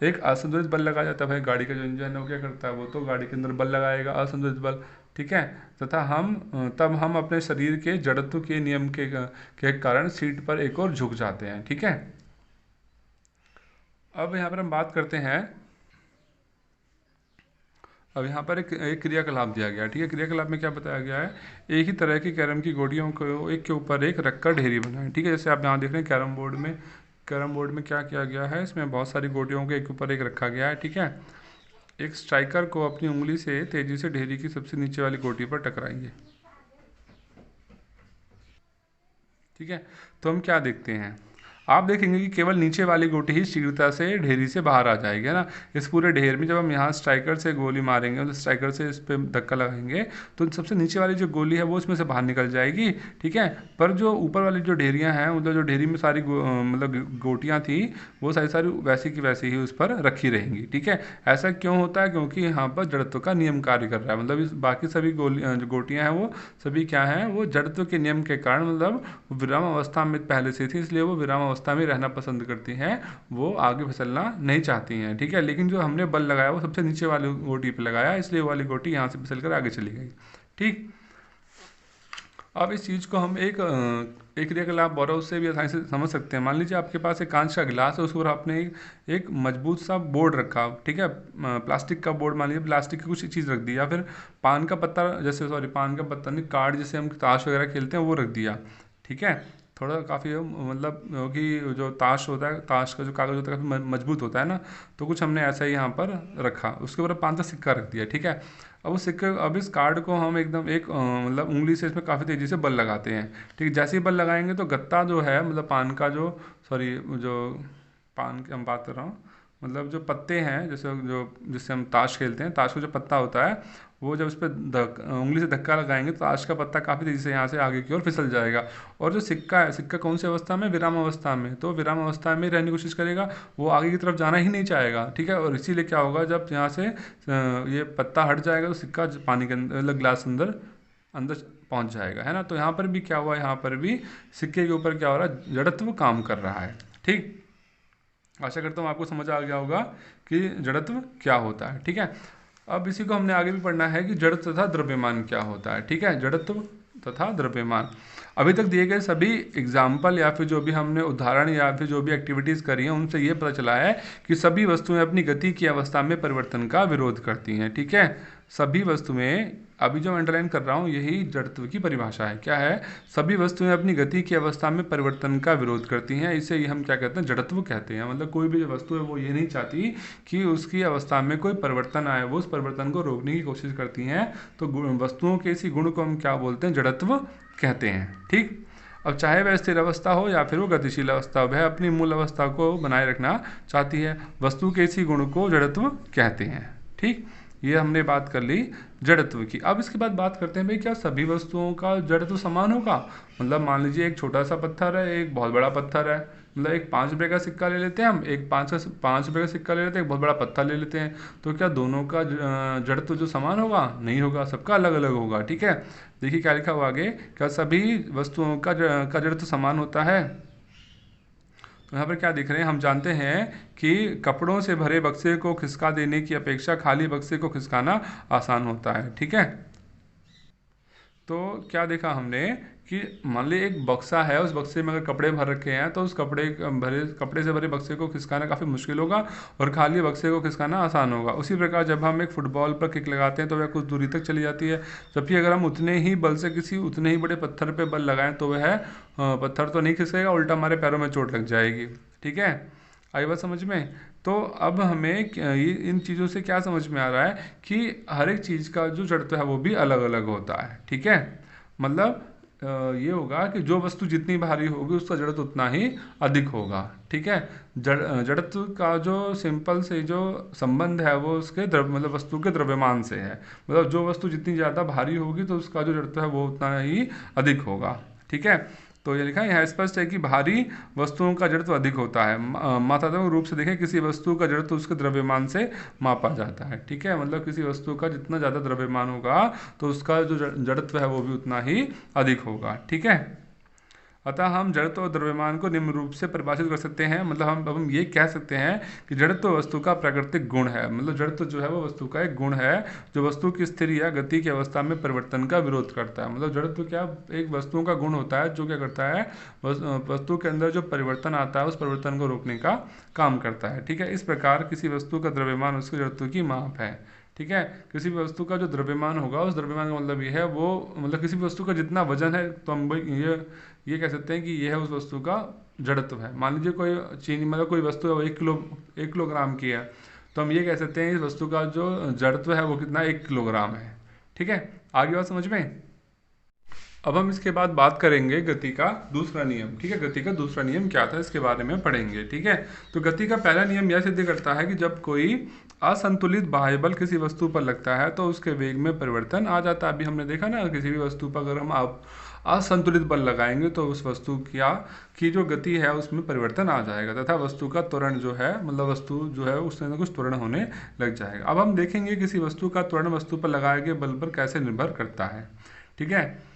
एक असंतुलित बल लगाया जाता है। भाई गाड़ी का जो इंजन है वो क्या करता है, वो तो गाड़ी के अंदर बल लगाएगा, असंतुलित बल, ठीक है, तथा तब हम अपने शरीर के जड़त्व के नियम के कारण सीट पर एक और झुक जाते हैं, ठीक है। अब यहाँ पर हम बात करते हैं, अब यहाँ पर एक क्रियाकलाप दिया गया है, ठीक है। क्रियाकलाप में क्या बताया गया है, एक ही तरह की कैरम की गोटियों को एक के ऊपर एक रखकर ढेरी बनाएं, ठीक है। जैसे आप यहाँ देख रहे हैं कैरम बोर्ड में क्या किया गया है, इसमें बहुत सारी गोटियों को एक ऊपर एक रखा गया है, ठीक है। एक स्ट्राइकर को अपनी उंगली से तेजी से ढेरी की सबसे नीचे वाली गोटी पर टकराइए, ठीक है। तो हम क्या देखते हैं, आप देखेंगे कि केवल नीचे वाली गोटी ही शीघ्रता से ढेरी से बाहर आ जाएगी, है ना। इस पूरे ढेर में जब हम यहाँ स्ट्राइकर से गोली मारेंगे, तो स्ट्राइकर से इस पर धक्का लगाएंगे तो सबसे नीचे वाली जो गोली है वो उसमें से बाहर निकल जाएगी, ठीक है। पर जो ऊपर वाली जो ढेरियाँ हैं, मतलब जो ढेरी में सारी मतलब गोटियाँ थी, वो सारी सारी वैसी की वैसी ही उस पर रखी रहेंगी, ठीक है। ऐसा क्यों होता है, क्योंकि यहाँ पर जड़त्व का नियम कार्य कर रहा है, मतलब इस बाकी सभी जो गोटियाँ हैं वो सभी क्या हैं, वो जड़त्व के नियम के कारण, मतलब विराम अवस्था में पहले से थी, इसलिए वो विराम अवस्था में रहना पसंद करती हैं, वो आगे फिसलना नहीं चाहती हैं, ठीक है। लेकिन जो हमने बल लगाया वो सबसे नीचे वाली गोटी पे लगाया, इसलिए वो वाली गोटी यहाँ से फिसल कर आगे चली गई, ठीक। अब इस चीज़ को हम एक क्रियाकलाप और उससे भी आसानी से समझ सकते हैं। मान लीजिए आपके पास एक कांच का गिलास है, उसके ऊपर आपने एक मजबूत सा बोर्ड रखा, ठीक है, प्लास्टिक का बोर्ड, मान लीजिए प्लास्टिक की कुछ चीज़ रख दी, या फिर पान का पत्ता नहीं, कार्ड जैसे हम ताश वगैरह खेलते हैं वो रख दिया, ठीक है। थोड़ा काफ़ी मतलब कि जो ताश होता है, ताश का जो कागज़ होता है काफ़ी मजबूत होता है ना, तो कुछ हमने ऐसा ही यहाँ पर रखा, उसके ऊपर 5 का सिक्का रख दिया, ठीक है। अब उस सिक्के, अब इस कार्ड को हम एकदम एक मतलब उंगली से इसमें काफ़ी तेज़ी से बल लगाते हैं, ठीक है। जैसे ही बल लगाएंगे तो गत्ता जो है, मतलब पान का जो, सॉरी जो पान की हम बात कर रहा हूँ, मतलब जो पत्ते हैं, जैसे जो जिससे हम ताश खेलते हैं, ताश का जो पत्ता होता है, वो जब उस पर उंगली से धक्का लगाएंगे तो ताश का पत्ता काफ़ी तेज़ी से यहाँ से आगे की ओर फिसल जाएगा। और जो सिक्का है, सिक्का कौन सी अवस्था में, विराम अवस्था में, तो विराम अवस्था में रहने की कोशिश करेगा, वो आगे की तरफ जाना ही नहीं चाहेगा, ठीक है। और इसीलिए क्या होगा, जब यहाँ से ये पत्ता हट जाएगा तो सिक्का पानी के अंदर, मतलब ग्लास अंदर अंदर पहुँच जाएगा, है ना। तो यहाँ पर भी क्या हुआ, यहाँ पर भी सिक्के के ऊपर क्या हो रहा है, जड़त्व काम कर रहा है, ठीक। आशा करता हूँ आपको समझ आ गया होगा कि जड़त्व क्या होता है, ठीक है। अब इसी को हमने आगे भी पढ़ना है कि जड़ तथा द्रव्यमान क्या होता है, ठीक है। जड़त्व तथा द्रव्यमान, अभी तक दिए गए सभी एग्जाम्पल या फिर जो भी हमने उदाहरण या फिर जो भी एक्टिविटीज़ करी हैं, उनसे ये पता चला है कि सभी वस्तुएं अपनी गति की अवस्था में परिवर्तन का विरोध करती हैं, ठीक है। सभी वस्तुएं, अभी जो मैं अंडरलाइन कर रहा हूँ यही जड़त्व की परिभाषा है, क्या है, सभी वस्तुएं अपनी गति की अवस्था में परिवर्तन का विरोध करती हैं, इसे ही हम क्या कहते हैं, जड़त्व कहते हैं। मतलब कोई भी जो वस्तु है वो ये नहीं चाहती कि उसकी अवस्था में कोई परिवर्तन आए, वो उस परिवर्तन को रोकने की कोशिश करती हैं, तो वस्तुओं के इसी गुण को हम क्या बोलते हैं, जड़त्व कहते हैं, ठीक। अब चाहे वह स्थिर अवस्था हो या फिर वो गतिशील अवस्था, वह अपनी मूल अवस्था को बनाए रखना चाहती है, वस्तु के इसी गुण को जड़त्व कहते हैं, ठीक। ये हमने बात कर ली जड़त्व की। अब इसके बाद बात करते हैं भाई, क्या सभी वस्तुओं का जड़त्व समान होगा। मतलब मान लीजिए एक छोटा सा पत्थर है, एक बहुत बड़ा पत्थर है, मतलब एक 5 रुपये का सिक्का ले लेते हैं हम, एक 5 रुपये का सिक्का ले लेते हैं, एक बहुत बड़ा पत्थर ले लेते हैं, तो क्या दोनों का जड़त्व जो समान होगा, नहीं होगा, सबका अलग अलग होगा, ठीक है। देखिए क्या लिखा हुआ आगे, क्या सभी वस्तुओं का जड़त्व समान होता है। तो यहाँ पर क्या दिख रहे हैं, हम जानते हैं कि कपड़ों से भरे बक्से को खिसका देने की अपेक्षा खाली बक्से को खिसकाना आसान होता है, ठीक है। तो क्या देखा हमने कि मान ली एक बक्सा है, उस बक्से में अगर कपड़े भर रखे हैं तो उस कपड़े से भरे बक्से को खिसकाना काफ़ी मुश्किल होगा और खाली बक्से को खिसकाना आसान होगा। उसी प्रकार जब हम एक फुटबॉल पर किक लगाते हैं तो वह कुछ दूरी तक चली जाती है, जबकि अगर हम उतने ही बल से किसी उतने ही बड़े पत्थर पर बल लगाएं तो वह पत्थर तो नहीं खिसकेगा, उल्टा हमारे पैरों में चोट लग जाएगी, ठीक है। आई बात समझ में। तो अब हमें इन चीज़ों से क्या समझ में आ रहा है कि हर एक चीज़ का जो जड़त्व है वो भी अलग अलग होता है, ठीक है। मतलब ये होगा कि जो वस्तु जितनी भारी होगी उसका जड़त्व उतना ही अधिक होगा, ठीक है। जड़त्व का जो सिंपल से जो संबंध है वो उसके मतलब वस्तु के द्रव्यमान से है। मतलब जो वस्तु जितनी ज़्यादा भारी होगी तो उसका जो जड़त्व है वो उतना ही अधिक होगा, ठीक है। तो ये लिखा है यहाँ स्पष्ट है कि भारी वस्तुओं का जड़त्व अधिक होता है। मात्रात्मक रूप से देखें, किसी वस्तु का जड़त्व उसके द्रव्यमान से मापा जाता है, ठीक है। मतलब किसी वस्तु का जितना ज़्यादा द्रव्यमान होगा तो उसका जो जड़त्व है वो भी उतना ही अधिक होगा, ठीक है। अतः हम जड़त्व और द्रव्यमान को निम्न रूप से परिभाषित कर सकते हैं। मतलब हम ये कह सकते हैं कि जड़त्व वस्तु का प्राकृतिक गुण है। मतलब जड़त्व जो है वो वस्तु का एक गुण है जो वस्तु की स्थिर या गति की अवस्था में परिवर्तन का विरोध करता है। मतलब जड़त्व क्या, एक वस्तुओं का गुण होता है जो क्या करता है, वस्तु के अंदर जो परिवर्तन आता है उस परिवर्तन को रोकने का काम करता है, ठीक है। इस प्रकार किसी वस्तु का द्रव्यमान उसके जड़त्व की माप है, ठीक है। किसी भी वस्तु का जो द्रव्यमान होगा उस द्रव्यमान का मतलब ये है, वो मतलब किसी भी वस्तु का जितना वजन है तो हम ये कह सकते हैं कि ये है उस वस्तु का जड़त्व है। मान लीजिए कोई चीनी, मतलब कोई वस्तु है वो 1 किलोग्राम की है, तो हम ये कह सकते हैं इस वस्तु का जो जड़त्व है वो कितना, 1 किलोग्राम है, ठीक है। आगे बात समझ में। अब हम इसके बाद बात करेंगे गति का दूसरा नियम, ठीक है। गति का दूसरा नियम क्या था इसके बारे में पढ़ेंगे, ठीक है। तो गति का पहला नियम यह सिद्ध करता है कि जब कोई असंतुलित बाह्य बल किसी वस्तु पर लगता है तो उसके वेग में परिवर्तन आ जाता है। अभी हमने देखा ना, किसी भी वस्तु पर अगर हम असंतुलित बल लगाएंगे तो उस वस्तु की जो गति है उसमें परिवर्तन आ जाएगा तथा वस्तु का त्वरण जो है, मतलब वस्तु जो है उसमें कुछ त्वरण होने लग जाएगा। अब हम देखेंगे किसी वस्तु का त्वरण वस्तु पर लगाए गए बल पर कैसे निर्भर करता है, ठीक है।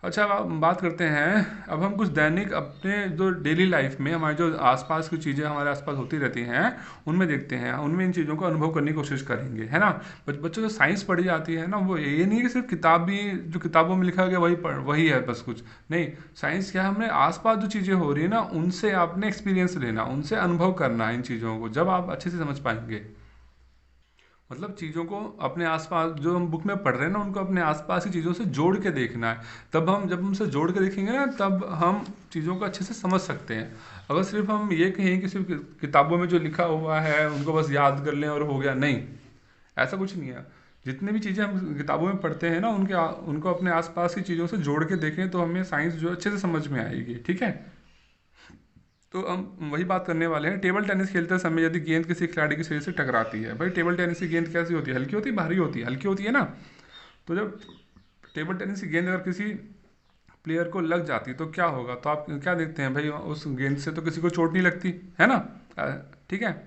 अच्छा, अब बात करते हैं, अब हम कुछ दैनिक अपने जो डेली लाइफ में हमारे जो आसपास की चीज़ें हमारे आसपास होती रहती हैं उनमें देखते हैं, उनमें इन चीज़ों को अनुभव करने की कोशिश करेंगे, है ना। बच्चों जो साइंस पढ़ी जाती है ना, वो ये नहीं है कि सिर्फ किताबी जो किताबों में लिखा गया वही है बस, कुछ नहीं। साइंस क्या है, हमने आसपास जो चीज़ें हो रही है ना उनसे आपने एक्सपीरियंस लेना, उनसे अनुभव करना इन चीज़ों को, जब आप अच्छे से समझ पाएंगे। मतलब चीज़ों को अपने आसपास जो हम बुक में पढ़ रहे हैं ना, उनको अपने आसपास की चीज़ों से जोड़ के देखना है। तब हम जब हमसे जोड़ के देखेंगे ना, तब हम चीज़ों को अच्छे से समझ सकते हैं। अगर सिर्फ हम ये कहें कि सिर्फ किताबों में जो लिखा हुआ है उनको बस याद कर लें और हो गया, नहीं, ऐसा कुछ नहीं है। जितनी भी चीज़ें हम किताबों में पढ़ते हैं ना, उनको अपने आसपास की चीज़ों से जोड़ के देखें तो हमें साइंस जो है अच्छे से समझ में आएगी। ठीक है, तो हम वही बात करने वाले हैं। टेबल टेनिस खेलते समय यदि गेंद किसी खिलाड़ी के शरीर से टकराती है, भाई टेबल टेनिस की गेंद कैसी होती है, हल्की होती है, भारी होती है, हल्की होती है ना। तो जब टेबल टेनिस की गेंद अगर किसी प्लेयर को लग जाती तो क्या होगा, तो आप क्या देखते हैं भाई, उस गेंद से तो किसी को चोट नहीं लगती है ना। ठीक है,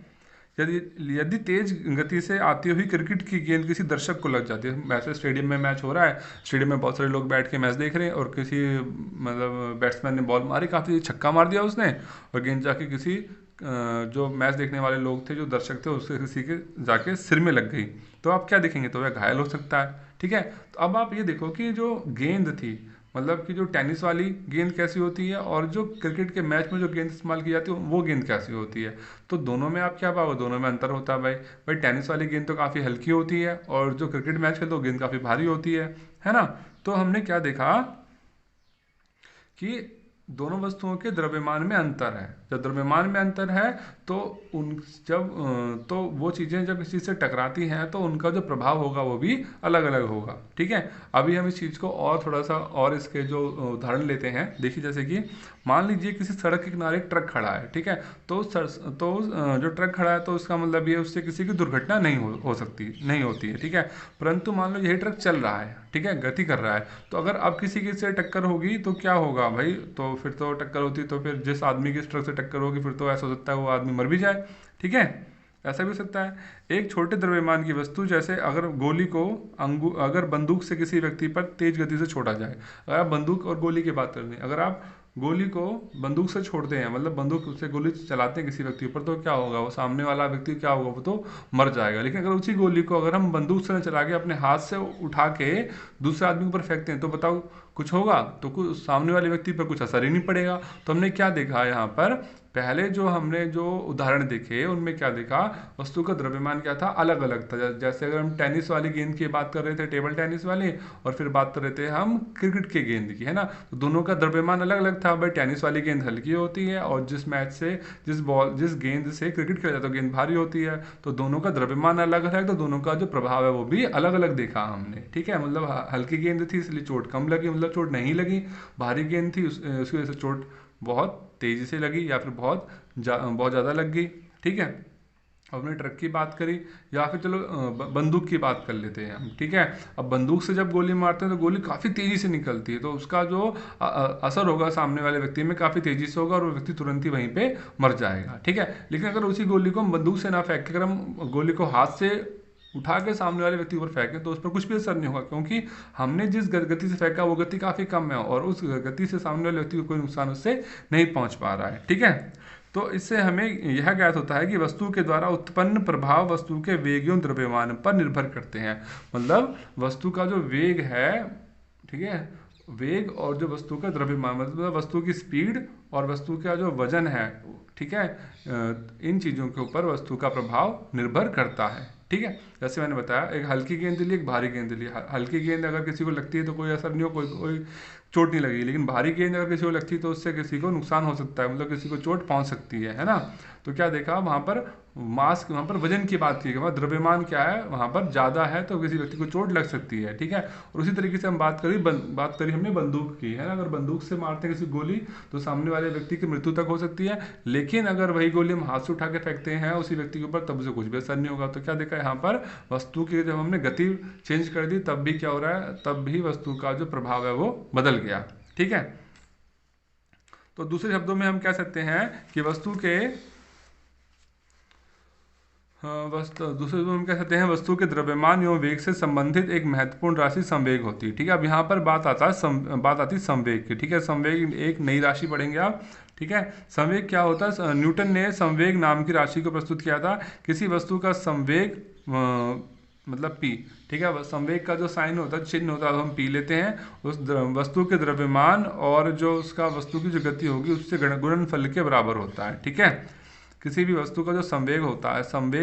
यदि यदि तेज गति से आती हुई क्रिकेट की गेंद किसी दर्शक को लग जाती है, वैसे स्टेडियम में मैच हो रहा है, स्टेडियम में बहुत सारे लोग बैठ के मैच देख रहे हैं और किसी मतलब बैट्समैन ने बॉल मारी, काफ़ी छक्का मार दिया उसने, और गेंद जाके किसी जो मैच देखने वाले लोग थे, जो दर्शक थे, उससे किसी के जाके सिर में लग गई, तो आप क्या देखेंगे, तो वह घायल हो सकता है। ठीक है, तो अब आप ये देखो कि जो गेंद थी, मतलब कि जो टेनिस वाली गेंद कैसी होती है और जो क्रिकेट के मैच में जो गेंद इस्तेमाल की जाती है वो गेंद कैसी होती है। तो दोनों में आप क्या पाओगे, दोनों में अंतर होता है भाई। भाई टेनिस वाली गेंद तो काफ़ी हल्की होती है और जो क्रिकेट मैच खेलते हो गेंद काफ़ी भारी होती है ना। तो हमने क्या देखा कि दोनों वस्तुओं के द्रव्यमान में अंतर है। जब द्रव्यमान में अंतर है तो उन जब तो वो चीज़ें जब किसी से टकराती हैं तो उनका जो प्रभाव होगा वो भी अलग अलग होगा। ठीक है, अभी हम इस चीज़ को और थोड़ा सा और इसके जो उदाहरण लेते हैं। देखिए, जैसे कि मान लीजिए किसी सड़क के किनारे एक ट्रक खड़ा है। ठीक है, जो ट्रक खड़ा है तो उसका मतलब ये उससे किसी की दुर्घटना नहीं हो सकती, नहीं होती है। ठीक है, परंतु मान लो यही ट्रक चल रहा है, ठीक है, गति कर रहा है, तो अगर अब किसी की से टक्कर होगी तो क्या होगा भाई, तो फिर तो टक्कर होती तो फिर जिस आदमी की इस ट्रक से टक्कर होगी फिर तो ऐसा हो सकता है वो आदमी मर भी जाए। ठीक है, ऐसा भी हो सकता है। एक छोटे द्रव्यमान की वस्तु जैसे अगर गोली को अगर बंदूक से किसी व्यक्ति पर तेज गति से छोड़ा जाए, अगर आप बंदूक और गोली की बात कर रहे हैं, अगर आप गोली को बंदूक से छोड़ते हैं, मतलब बंदूक से गोली चलाते हैं किसी व्यक्ति पर, तो क्या होगा, वो सामने वाला व्यक्ति क्या होगा, वो तो मर जाएगा। लेकिन अगर उसी गोली को अगर हम बंदूक से न चला के अपने हाथ से उठा के दूसरे आदमी पर फेंकते हैं, तो बताओ कुछ होगा, तो कुछ सामने वाले व्यक्ति पर कुछ असर ही नहीं पड़ेगा। तो हमने क्या देखा यहाँ पर, पहले जो हमने जो उदाहरण देखे उनमें क्या देखा, वस्तु का द्रव्यमान क्या था, अलग अलग था। जैसे अगर हम टेनिस वाली गेंद की बात कर रहे थे, टेबल टेनिस वाली, और फिर बात कर रहे थे हम क्रिकेट के गेंद की, है ना, तो दोनों का द्रव्यमान अलग अलग था। भाई टेनिस वाली गेंद हल्की होती है और जिस गेंद से क्रिकेट खेला जाता है गेंद भारी होती है, तो दोनों का द्रव्यमान अलग अलग, तो दोनों का जो प्रभाव है वो भी अलग अलग देखा हमने। ठीक है, मतलब हल्की गेंद थी इसलिए चोट कम लगी, मतलब चोट नहीं लगी। भारी गेंद थी उसकी वजह से चोट बहुत तेजी से लगी या फिर बहुत ज़्यादा लग गई। ठीक है, अब हमने ट्रक की बात करी, या फिर चलो बंदूक की बात कर लेते हैं हम। ठीक है, अब बंदूक से जब गोली मारते हैं तो गोली काफ़ी तेज़ी से निकलती है, तो उसका जो असर होगा सामने वाले व्यक्ति में काफ़ी तेज़ी से होगा और वो व्यक्ति तुरंत ही वहीं पे मर जाएगा। ठीक है, लेकिन अगर उसी गोली को हम बंदूक से ना फेंक के अगर हम गोली को हाथ से उठा के सामने वाले व्यक्ति पर फेंकें तो उस पर कुछ भी असर नहीं होगा, क्योंकि हमने जिस गति से फेंका वो गति काफ़ी कम है और उस गति से सामने वाले व्यक्ति को कोई नुकसान उससे नहीं पहुंच पा रहा है। ठीक है, तो इससे हमें यह ज्ञात होता है कि वस्तु के द्वारा उत्पन्न प्रभाव वस्तु के वेग एवं द्रव्यमान पर निर्भर करते हैं। मतलब वस्तु का जो वेग है, ठीक है, वेग और जो वस्तु का द्रव्यमान, मतलब वस्तु की स्पीड और वस्तु का जो वजन है, ठीक है, इन चीज़ों के ऊपर वस्तु का प्रभाव निर्भर करता है। ठीक है, जैसे मैंने बताया, एक हल्की गेंद ली, एक भारी गेंद ली। हल्की गेंद अगर किसी को लगती है तो कोई असर नहीं हो, कोई चोट नहीं लगेगी, लेकिन भारी गेंद अगर किसी को लगती है तो उससे किसी को नुकसान हो सकता है, मतलब किसी को चोट पहुंच सकती है ना। तो क्या देखा वहाँ पर, वहाँ पर वजन की बात की गई, वहाँ द्रव्यमान क्या है, वहाँ पर ज़्यादा है तो किसी व्यक्ति को चोट लग सकती है। ठीक है, और उसी तरीके से हम बात करी हमने बंदूक की, है ना। अगर बंदूक से मारते हैं किसी गोली तो सामने वाले व्यक्ति की मृत्यु तक हो सकती है, लेकिन अगर वही गोली हम हाथ से उठा के फेंकते हैं उसी व्यक्ति के ऊपर, तब उसे कुछ भी असर नहीं होगा। तो क्या देखा यहाँ पर, वस्तु की जब हमने गति चेंज कर दी तब भी क्या हो रहा है, तब भी वस्तु का जो प्रभाव है वो बदल गया। ठीक है, तो दूसरे शब्दों में हम कह सकते हैं कि वस्तु के दूसरे शब्दों में हम कह सकते हैं वस्तु के द्रव्यमान एवं वेग से संबंधित एक महत्वपूर्ण राशि संवेग होती है। ठीक है, अब यहाँ पर बात आती है संवेग की। ठीक है, संवेग एक नई राशि पढ़ेंगे आप। ठीक है, संवेग क्या होता है, न्यूटन ने संवेग नाम की राशि को प्रस्तुत किया था। किसी वस्तु का संवेग मतलब P, ठीक है, संवेग का जो साइन होता है, चिन्ह होता है, हम P लेते हैं उस वस्तु के द्रव्यमान और जो उसका वस्तु की जो गति होगी उससे गुणनफल के बराबर होता है। ठीक है, किसी भी वस्तु का जो संवेग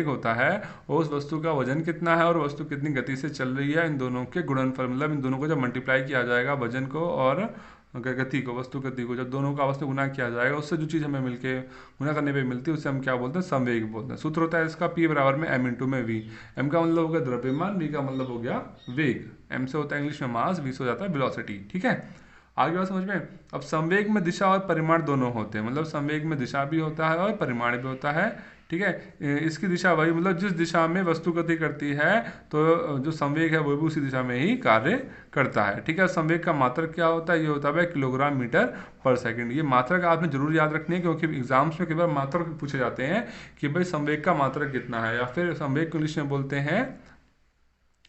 होता है वो उस वस्तु का वजन कितना है और वस्तु कितनी गति से चल रही है, इन दोनों के गुणनफल, मतलब इन दोनों को जब मल्टीप्लाई किया जाएगा, वजन को और गति को, वस्तु गति को जब दोनों का आपस में गुना किया जाएगा, उससे जो चीज़ हमें मिलके गुना करने पे मिलती है उसे हम क्या बोलते हैं, संवेग बोलते हैं। सूत्र होता है इसका P बराबर में m इंटू में v। m का मतलब हो गया द्रव्यमान, v का मतलब हो गया वेग। m से होता है इंग्लिश में मास, v से हो जाता है वेलोसिटी। ठीक है, आगे बात समझ में। अब संवेग में दिशा और परिमाण दोनों होते हैं, मतलब संवेग में दिशा भी होता है और परिमाण भी होता है। ठीक है, इसकी दिशा वही, मतलब जिस दिशा में वस्तु गति करती है तो जो संवेग है वो भी उसी दिशा में ही कार्य करता है। ठीक है, संवेग का मात्रक क्या होता है, ये होता है किलोग्राम मीटर पर सेकंड। ये मात्रक आपने जरूर याद रखनी है, क्योंकि एग्जाम्स में कई बार मात्रक पूछे जाते हैं कि भाई संवेग का मात्रक कितना है, या फिर संवेग को इंग्लिश में बोलते हैं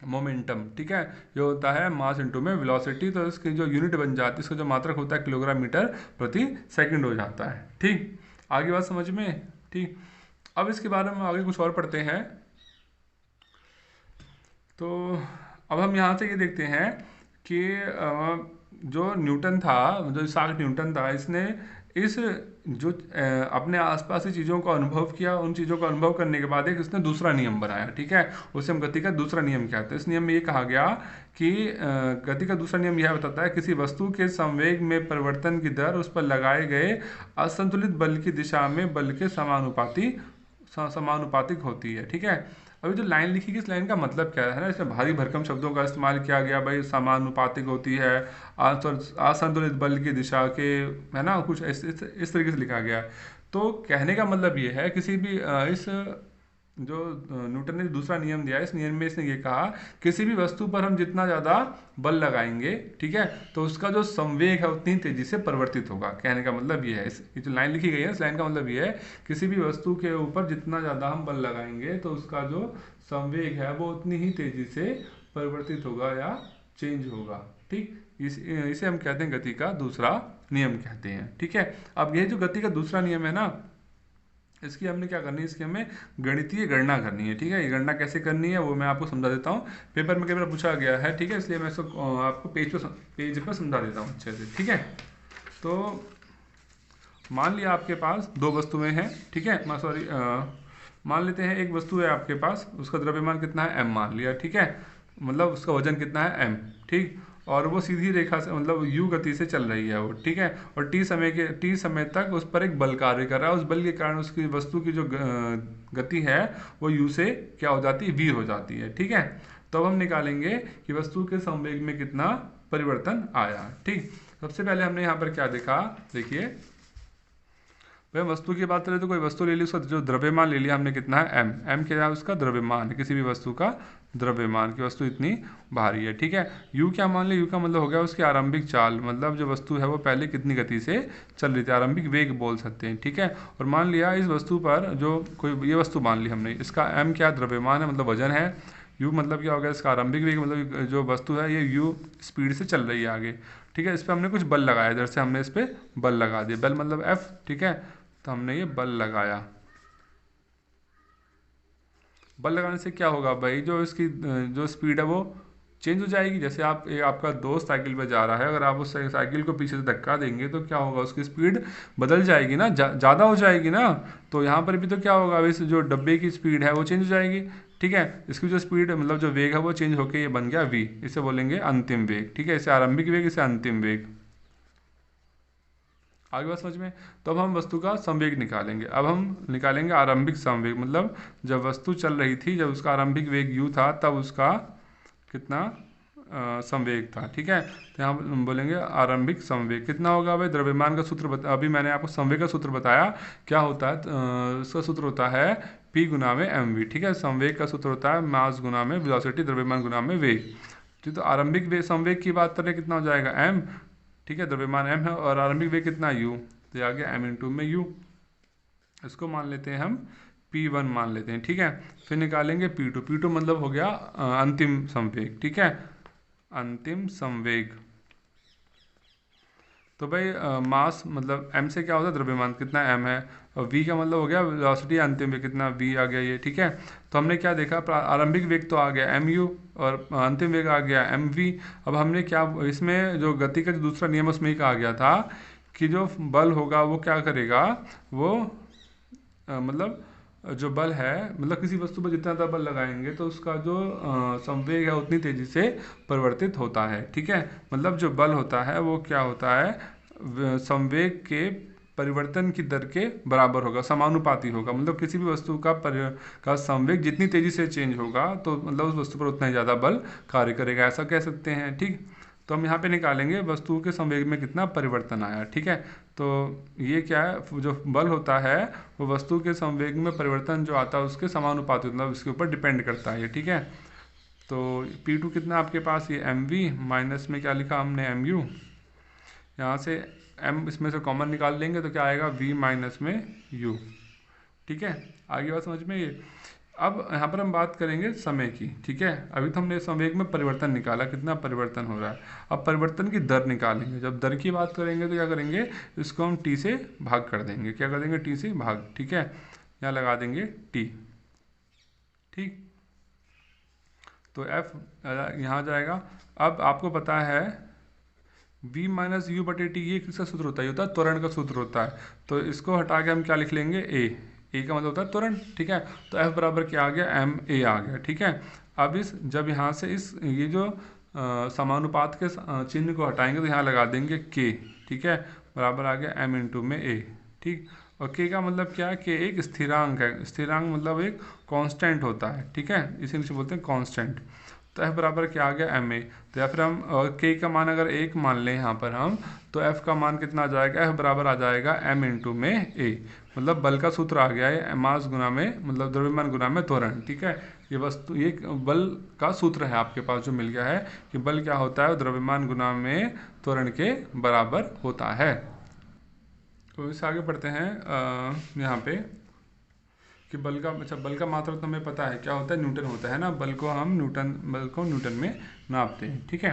मोमेंटम। ठीक है, ये होता है मास इंटू में वेलोसिटी, तो इसकी जो यूनिट बन जाती है, इसका जो मात्रक होता है किलोग्राम मीटर प्रति सेकंड हो जाता है। ठीक, आगे बात समझ में। ठीक, अब इसके बारे में आगे कुछ और पढ़ते हैं। तो अब हम यहाँ से ये देखते हैं कि जो न्यूटन था, जो इसाक न्यूटन था, इसने इस जो अपने आसपास की चीज़ों का अनुभव किया, उन चीज़ों का अनुभव करने के बाद एक इसने दूसरा नियम बनाया। ठीक है, उसे हम गति का दूसरा नियम कहते हैं। इस नियम में ये कहा गया कि गति का दूसरा नियम यह बताता है किसी वस्तु के संवेग में परिवर्तन की दर उस पर लगाए गए असंतुलित बल की दिशा में बल के समानुपातिक होती है। ठीक है, अभी जो लाइन लिखी गई, इस लाइन का मतलब क्या है ना, इसमें भारी भरकम शब्दों का इस्तेमाल किया गया। भाई समानुपातिक होती है, असंतुलित बल की दिशा के, है ना, कुछ इस तरीके से लिखा गया। तो कहने का मतलब ये है, किसी भी इस जो न्यूटन ने दूसरा नियम दिया, इस नियम में इसने ये कहा किसी भी वस्तु पर हम जितना ज़्यादा बल लगाएंगे, ठीक है, तो उसका जो संवेग है उतनी तेजी से परिवर्तित होगा। कहने का मतलब ये है, ये जो लाइन लिखी गई है, इस लाइन का मतलब ये है किसी भी वस्तु के ऊपर जितना ज़्यादा हम बल लगाएंगे तो उसका जो संवेग है वो उतनी ही तेजी से परिवर्तित होगा या चेंज होगा। ठीक, इसे हम कहते हैं गति का दूसरा नियम कहते हैं। ठीक है, अब ये जो गति का दूसरा नियम है ना, इसकी हमने क्या करनी है, इसकी हमें गणितीय गणना करनी है। ठीक है, ये गणना कैसे करनी है वो मैं आपको समझा देता हूँ, पेपर में कई बार पूछा गया है। ठीक है, इसलिए मैं इसको आपको पेज पर समझा देता हूँ अच्छे से। ठीक है, तो मान लिया आपके पास दो वस्तुएं हैं। ठीक है, मान लेते हैं एक वस्तु है आपके पास, उसका द्रव्यमान कितना है, m मान लिया। ठीक है, मतलब उसका वजन कितना है, m। ठीक, और वो सीधी रेखा से, मतलब u गति से चल रही है वो। ठीक है, और t समय तक उस पर एक बल कार्य कर रहा है। उस बल के कारण उसकी वस्तु की जो गति है वो u से क्या हो जाती है, v हो जाती है। ठीक है, तो अब हम निकालेंगे कि वस्तु के संवेग में कितना परिवर्तन आया। ठीक, सबसे पहले हमने यहाँ पर क्या देखा, देखिए भाई वस्तु की बात करें तो कोई वस्तु ले ली, उसका जो द्रव्यमान ले लिया हमने कितना है, m क्या है, उसका द्रव्यमान है, किसी भी वस्तु का द्रव्यमान की वस्तु इतनी भारी है। ठीक है, u क्या मान लिया, u का मतलब हो गया उसकी आरंभिक चाल, मतलब जो वस्तु है वो पहले कितनी गति से चल रही थी, आरंभिक वेग बोल सकते हैं। ठीक है, और मान लिया इस वस्तु पर जो कोई ये वस्तु मान ली हमने, इसका m क्या द्रव्यमान है, मतलब वजन है, u मतलब क्या हो गया इसका आरंभिक वेग, मतलब जो वस्तु है ये u स्पीड से चल रही है आगे। ठीक है, इस पर हमने कुछ बल लगाया, इधर से हमने इस पर बल लगा दिया, बल मतलब F। ठीक है, तो हमने ये बल लगाया। बल लगाने से क्या होगा भाई, जो इसकी जो स्पीड है वो चेंज हो जाएगी। जैसे आपका दोस्त साइकिल पे जा रहा है, अगर आप उस साइकिल को पीछे से धक्का देंगे तो क्या होगा, उसकी स्पीड बदल जाएगी ना, ज़्यादा हो जाएगी ना। तो यहाँ पर भी तो क्या होगा, इस जो डब्बे की स्पीड है वो चेंज हो जाएगी। ठीक है, इसकी जो स्पीड मतलब जो वेग है वो चेंज होकर ये बन गया v, इसे बोलेंगे अंतिम वेग। ठीक है, इसे आरंभिक वेग, इसे अंतिम वेग। आगे बात समझ में। तो अब हम वस्तु का संवेग निकालेंगे। अब हम निकालेंगे आरंभिक संवेग, मतलब जब वस्तु चल रही थी, जब उसका आरंभिक वेग u था, तब उसका कितना संवेग था। ठीक है, तो यहाँ हम बोलेंगे आरंभिक संवेग कितना होगा भाई, द्रव्यमान का सूत्र अभी मैंने आपको संवेग का सूत्र बताया क्या होता है, इसका सूत्र होता है P गुना में mv। ठीक है, संवेग का सूत्र होता है मास गुना में वेलोसिटी, द्रव्यमान गुना में वेग। तो आरंभिक वेग संवेग की बात करें कितना हो जाएगा, m। ठीक है, द्रव्यमान m है और आरंभिक वेग कितना u, तो आ गया m इंटू में u। इसको मान लेते हैं हम P1 मान लेते हैं। ठीक है, फिर निकालेंगे P2। P2 मतलब हो गया अंतिम संवेग। ठीक है, अंतिम संवेग। तो भाई मास मतलब m से क्या होता है, द्रव्यमान कितना m है, और v का मतलब हो गया वेलोसिटी, अंतिम वेग कितना v आ गया ये। ठीक है, तो हमने क्या देखा, आरंभिक वेग तो आ गया mu और अंतिम वेग आ गया mv। अब हमने क्या, इसमें जो गति का जो दूसरा नियम उसमें ही कहा गया था कि जो बल होगा वो क्या करेगा, वो मतलब जो बल है, मतलब किसी वस्तु पर जितना ज़्यादा बल लगाएंगे तो उसका जो संवेग है उतनी तेज़ी से परिवर्तित होता है। ठीक है, मतलब जो बल होता है वो क्या होता है, संवेग के परिवर्तन की दर के बराबर होगा, समानुपाती होगा। मतलब किसी भी वस्तु का संवेग जितनी तेज़ी से चेंज होगा तो मतलब उस वस्तु पर उतना ही ज़्यादा बल कार्य करेगा, ऐसा कह सकते हैं। ठीक, तो हम यहाँ पे निकालेंगे वस्तु के संवेग में कितना परिवर्तन आया। ठीक है, तो ये क्या है, जो बल होता है वो वस्तु के संवेग में परिवर्तन जो आता है उसके समानुपाती, मतलब इसके ऊपर डिपेंड करता है ये। ठीक है, तो P2 कितना आपके पास, ये mv माइनस में क्या लिखा हमने mu, यहाँ से m इसमें से कॉमन निकाल लेंगे तो क्या आएगा v माइनस में u। ठीक है, आगे बात समझ में ये। अब यहाँ पर हम बात करेंगे समय की। ठीक है, अभी तो हमने संवेग में परिवर्तन निकाला, कितना परिवर्तन हो रहा है। अब परिवर्तन की दर निकालेंगे। जब दर की बात करेंगे तो क्या करेंगे, इसको हम t से भाग कर देंगे। क्या कर देंगे, t से भाग। ठीक है, यहाँ लगा देंगे t। ठीक, तो f यहाँ जाएगा। अब आपको पता है v माइनस यू बटे टी, ये किसका सूत्र होता है, ये होता है त्वरण का सूत्र होता है। तो इसको हटा के हम क्या लिख लेंगे, a का मतलब होता है त्वरण। ठीक है, तो f बराबर क्या आ गया, एम ए आ गया। ठीक है, अब जब यहाँ से ये जो समानुपात के चिन्ह को हटाएंगे तो यहाँ लगा देंगे k। ठीक है, बराबर आ गया m इंटू में a। ठीक, और k का मतलब क्या है, k एक स्थिरांक है। स्थिरांक मतलब एक कांस्टेंट होता है। ठीक है, इसी से बोलते हैं कांस्टेंट। तो f बराबर क्या आ गया, एम ए। तो या फिर हम k का मान अगर 1 मान लें यहाँ पर हम, तो f का मान कितना आ जाएगा, f बराबर आ जाएगा m इंटू में a। मतलब बल का सूत्र आ गया है, मास गुना में, मतलब द्रव्यमान गुना में त्वरण। ठीक है, ये वस्तु, ये बल का सूत्र है आपके पास जो मिल गया है कि बल क्या होता है, द्रव्यमान गुना में त्वरण के बराबर होता है। तो इससे आगे बढ़ते हैं यहाँ पे कि बल का, अच्छा बल का मात्रक तो हमें पता है क्या होता है, न्यूटन होता है ना। बल को न्यूटन में नापते हैं। ठीक है,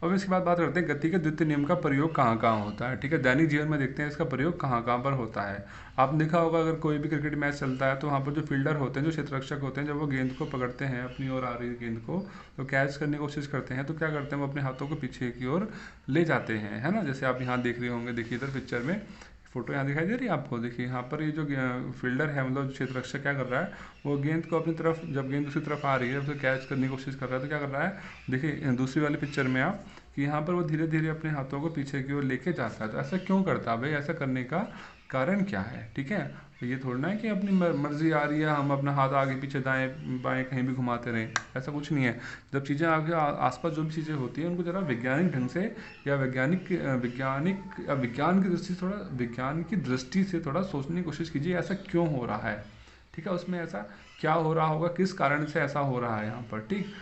अब इसके बाद बात करते हैं गति के द्वितीय नियम का प्रयोग कहाँ कहाँ होता है। ठीक है, दैनिक जीवन में देखते हैं इसका प्रयोग कहाँ कहाँ पर होता है। आपने देखा होगा अगर कोई भी क्रिकेट मैच चलता है तो वहाँ पर जो फील्डर होते हैं, जो क्षेत्ररक्षक होते हैं, जब वो गेंद को पकड़ते हैं, अपनी ओर आ रही गेंद को तो कैच करने की कोशिश करते हैं, तो क्या करते हैं, वो अपने हाथों को पीछे की ओर ले जाते हैं, है ना। जैसे आप यहाँ देख रहे होंगे, देखिए इधर पिक्चर में फोटो यहाँ दिखाई दे रही है आपको। देखिए यहाँ पर ये जो फील्डर है, मतलब क्षेत्र रक्षक, क्या कर रहा है, वो गेंद को अपनी तरफ, जब गेंद दूसरी तरफ आ रही है, उसे कैच करने की कोशिश कर रहा है, तो क्या कर रहा है, देखिए दूसरी वाली पिक्चर में आप, कि यहाँ पर वो धीरे धीरे अपने हाथों को पीछे की ओर लेके जाता है। तो ऐसा क्यों करता है भाई, ऐसा करने का कारण क्या है। ठीक है, तो ये थोड़ा ना है कि अपनी मर्जी आ रही है हम अपना हाथ आगे पीछे दाएं बाएं कहीं भी घुमाते रहें, ऐसा कुछ नहीं है। जब चीज़ें आगे आसपास जो भी चीज़ें होती हैं उनको ज़रा वैज्ञानिक ढंग से या विज्ञान की दृष्टि से, थोड़ा विज्ञान की दृष्टि से थोड़ा सोचने की कोशिश कीजिए, ऐसा क्यों हो रहा है। ठीक है, उसमें ऐसा क्या हो रहा होगा, किस कारण से ऐसा हो रहा है यहाँ पर। ठीक,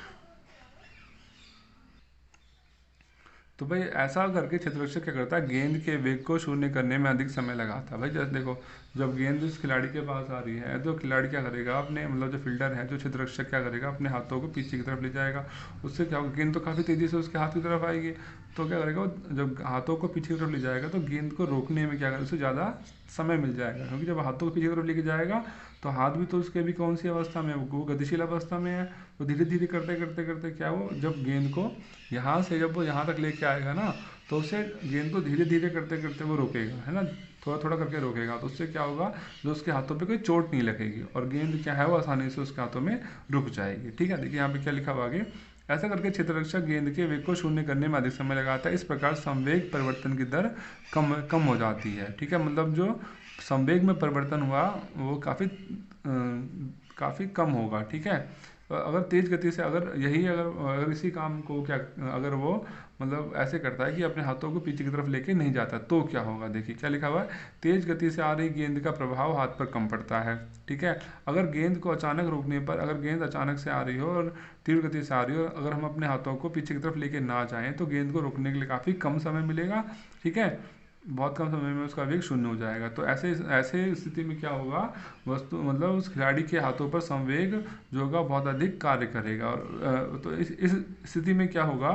तो भाई ऐसा करके क्षेत्ररक्षक क्या करता है, गेंद के वेग को शून्य करने में अधिक समय लगाता है। भाई जैसे देखो, जब गेंद उस खिलाड़ी के पास आ रही है तो खिलाड़ी क्या करेगा, अपने मतलब जो फील्डर है, जो क्षेत्ररक्षक क्या करेगा, अपने हाथों को पीछे की तरफ ले जाएगा। उससे क्या होगा, गेंद तो काफ़ी तेज़ी से उसके हाथ की तरफ आएगी। तो क्या करेगा, जब हाथों को पीछे की तरफ ले जाएगा तो गेंद को रोकने में क्या करेगा, उससे ज़्यादा समय मिल जाएगा। क्योंकि जब हाथों को पीछे की तरफ लेके जाएगा तो हाथ भी तो उसके भी कौन सी अवस्था में है, वो गतिशील अवस्था में है। तो धीरे धीरे करते करते करते क्या, वो जब गेंद को यहाँ से जब वो यहाँ तक लेके आएगा ना, तो उससे गेंद को धीरे धीरे करते करते वो रोकेगा, है ना, थोड़ा थोड़ा करके रोकेगा। तो उससे क्या होगा, जो उसके हाथों पे कोई चोट नहीं लगेगी और गेंद क्या है, वो आसानी से उसके हाथों में रुक जाएगी। ठीक है, देखिए यहाँ पे क्या लिखा हुआ आगे, ऐसा करके क्षेत्ररक्षक गेंद के वेग को शून्य करने में अधिक समय लगाता है। इस प्रकार संवेग परिवर्तन की दर कम हो जाती है। ठीक है, मतलब जो संवेग में परिवर्तन हुआ वो काफ़ी कम होगा। ठीक है, अगर तेज गति से, अगर इसी काम को क्या, अगर वो मतलब ऐसे करता है कि अपने हाथों को पीछे की तरफ लेके नहीं जाता, तो क्या होगा। देखिए क्या लिखा हुआ है, तेज गति से आ रही गेंद का प्रभाव हाथ पर कम पड़ता है। ठीक है, अगर गेंद को अचानक रोकने पर, अगर गेंद अचानक से आ रही हो और तीव्र गति से आ रही हो, अगर हम अपने हाथों को पीछे की तरफ लेके ना जाएं तो गेंद को रोकने के लिए काफ़ी कम समय मिलेगा। ठीक है, बहुत कम समय में उसका वेग शून्य हो जाएगा। तो ऐसे ऐसे स्थिति में क्या होगा, वस्तु मतलब उस खिलाड़ी के हाथों पर संवेग जो होगा बहुत अधिक कार्य करेगा। और तो इस स्थिति में क्या होगा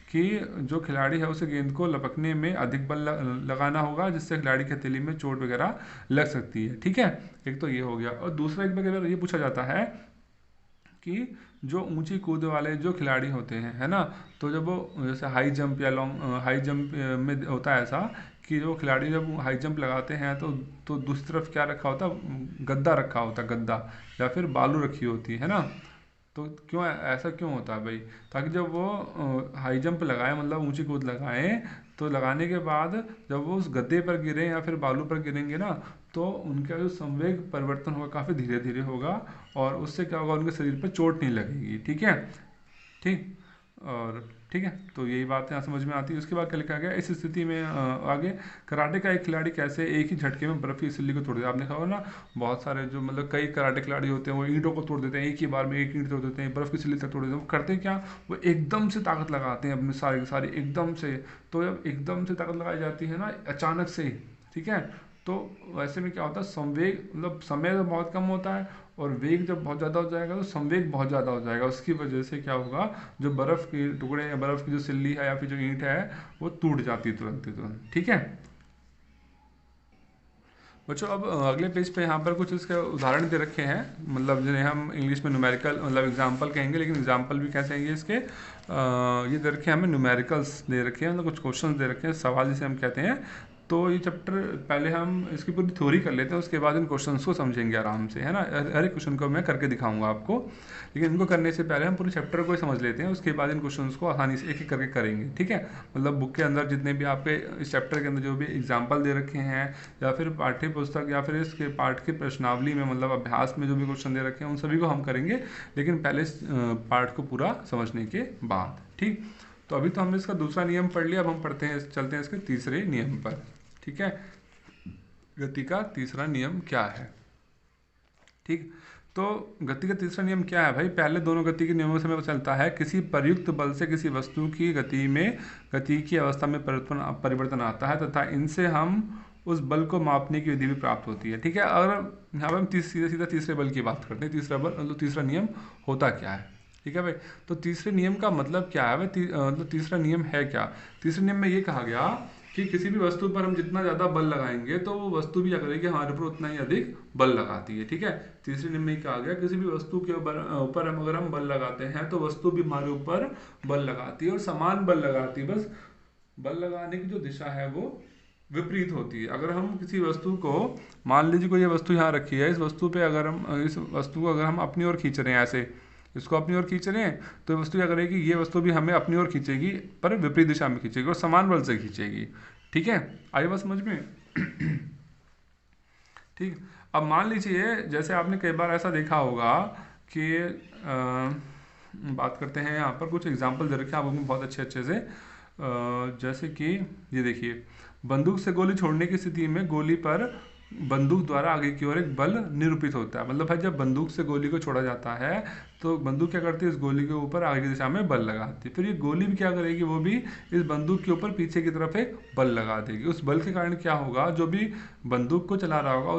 कि जो खिलाड़ी है उसे गेंद को लपकने में अधिक बल लगाना होगा, जिससे खिलाड़ी की हथेली में चोट वगैरह लग सकती है। ठीक है, एक तो ये हो गया। और दूसरा एक बार ये पूछा जाता है कि जो ऊंची कूद वाले जो खिलाड़ी होते हैं, है ना, तो जब वो जैसे हाई जंप या हाई जंप में होता है ऐसा कि जो खिलाड़ी जब हाई जंप लगाते हैं तो दूसरी तरफ क्या रखा होता है, गद्दा रखा होता है, गद्दा या फिर बालू रखी होती है ना। तो क्यों ऐसा क्यों होता है भाई, ताकि जब वो हाई जंप लगाए मतलब ऊंची कूद लगाएं, तो लगाने के बाद जब वो उस गद्दे पर गिरे या फिर बालू पर गिरेंगे ना, तो उनका जो संवेग परिवर्तन होगा काफ़ी धीरे धीरे होगा, और उससे क्या होगा, उनके शरीर पर चोट नहीं लगेगी। ठीक है, ठीक। और ठीक है, तो यही बात यहाँ समझ में आती है। उसके बाद क्या लिखा गया इस स्थिति में आगे, कराटे का एक खिलाड़ी कैसे एक ही झटके में बर्फ की सिल्ली को तोड़ देता है। आपने कहा होगा ना, बहुत सारे जो मतलब कई कराटे खिलाड़ी होते हैं वो ईंटों को तोड़ देते हैं, एक ही बार में एक ईंट तोड़ देते हैं, बर्फ की सिल्ली तक तोड़ देते हैं। वो करते क्या, वो एकदम से ताकत लगाते हैं अपनी सारी की सारी एकदम से। तो जब एकदम से ताकत लगाई जाती है ना अचानक से, ठीक है, तो वैसे में क्या होता है, संवेग मतलब समय तो बहुत कम होता है, और वेग जब बहुत ज़्यादा हो जाएगा तो संवेग बहुत ज़्यादा हो जाएगा। उसकी वजह से क्या होगा, जो बर्फ़ के टुकड़े या बर्फ़ की जो सिल्ली है या फिर जो ईंट है वो टूट जाती है तुरंत ही तुरंत। ठीक है बच्चों, अब अगले पेज पे यहाँ पर कुछ इसके उदाहरण दे रखे हैं, मतलब जिन्हें हम इंग्लिश में न्यूमेरिकल मतलब एग्जाम्पल कहेंगे, लेकिन एग्जाम्पल भी कह सकेंगे इसके। ये दे रखे हैं हमें, न्यूमेरिकल्स दे रखे हैं, मतलब कुछ क्वेश्चन दे रखे हैं, सवाल जिसे हम कहते हैं। तो ये चैप्टर पहले हम इसकी पूरी थ्योरी कर लेते हैं, उसके बाद इन क्वेश्चंस को समझेंगे आराम से, है ना। हर एक क्वेश्चन को मैं करके दिखाऊंगा आपको, लेकिन इनको करने से पहले हम पूरे चैप्टर को ही समझ लेते हैं, उसके बाद इन क्वेश्चंस को आसानी से एक एक करके करेंगे। ठीक है, मतलब बुक के अंदर जितने भी आपके इस चैप्टर के अंदर जो भी एग्जाम्पल दे रखे हैं, या फिर पाठ्य पुस्तक या फिर इसके पाठ के प्रश्नावली में मतलब अभ्यास में जो भी क्वेश्चन दे रखे हैं उन सभी को हम करेंगे, लेकिन पहले इस पाठ को पूरा समझने के बाद। ठीक, तो अभी तो हमने इसका दूसरा नियम पढ़ लिया, अब हम पढ़ते हैं चलते हैं इसके तीसरे नियम पर। ठीक है, गति का तीसरा नियम क्या है। ठीक, तो गति का तीसरा नियम क्या है भाई, पहले दोनों गति के नियमों से हमें पता चलता है, किसी प्रयुक्त बल से किसी वस्तु की गति में गति की अवस्था में परिवर्तन आता है तथा इनसे हम उस बल को मापने की विधि भी प्राप्त होती है। ठीक है, अगर यहाँ पर हम सीधा सीधा तीसरे बल की बात करते हैं, तीसरा बल मतलब तीसरा नियम होता क्या है। ठीक है भाई, तो तीसरे नियम का मतलब क्या है भाई, मतलब तीसरा नियम है क्या। तीसरे नियम में ये कहा गया कि किसी भी वस्तु पर हम जितना ज़्यादा बल लगाएंगे तो वो वस्तु भी क्या करेगी, हमारे ऊपर उतना ही अधिक बल लगाती है। ठीक है, तीसरे नियम में कहा गया किसी भी वस्तु के ऊपर हम अगर हम बल लगाते हैं तो वस्तु भी हमारे ऊपर बल लगाती है, और समान बल लगाती है, बस बल लगाने की जो दिशा है वो विपरीत होती है। अगर हम किसी वस्तु को, मान लीजिए कोई ये वस्तु यहाँ रखी है, इस वस्तु पे अगर हम इस वस्तु को अगर हम अपनी ओर खींच रहे हैं, ऐसे इसको अपनी ओर खींच रहे हैं, तो वस्तु क्या करेगी, ये वस्तु भी हमें अपनी ओर खींचेगी, पर विपरीत दिशा में खींचेगी और समान बल से खींचेगी। ठीक है, आई बात समझ में। ठीक, अब मान लीजिए जैसे आपने कई बार ऐसा देखा होगा कि बात करते हैं यहाँ पर कुछ एग्जाम्पल दे रखे हैं आपको बहुत अच्छे अच्छे से। जैसे कि ये देखिए, बंदूक से गोली छोड़ने की स्थिति में गोली पर बंदूक द्वारा आगे की ओर एक बल निरूपित होता है। मतलब भाई जब बंदूक से गोली को छोड़ा जाता है तो बंदूक क्या करती है, इस गोली के ऊपर आगे की दिशा में बल लगाती है, फिर ये गोली भी क्या करेगी, वो भी इस बंदूक के ऊपर पीछे की तरफ एक बल लगा देगी। उस बल के कारण क्या होगा, जो भी बंदूक को चला रहा होगा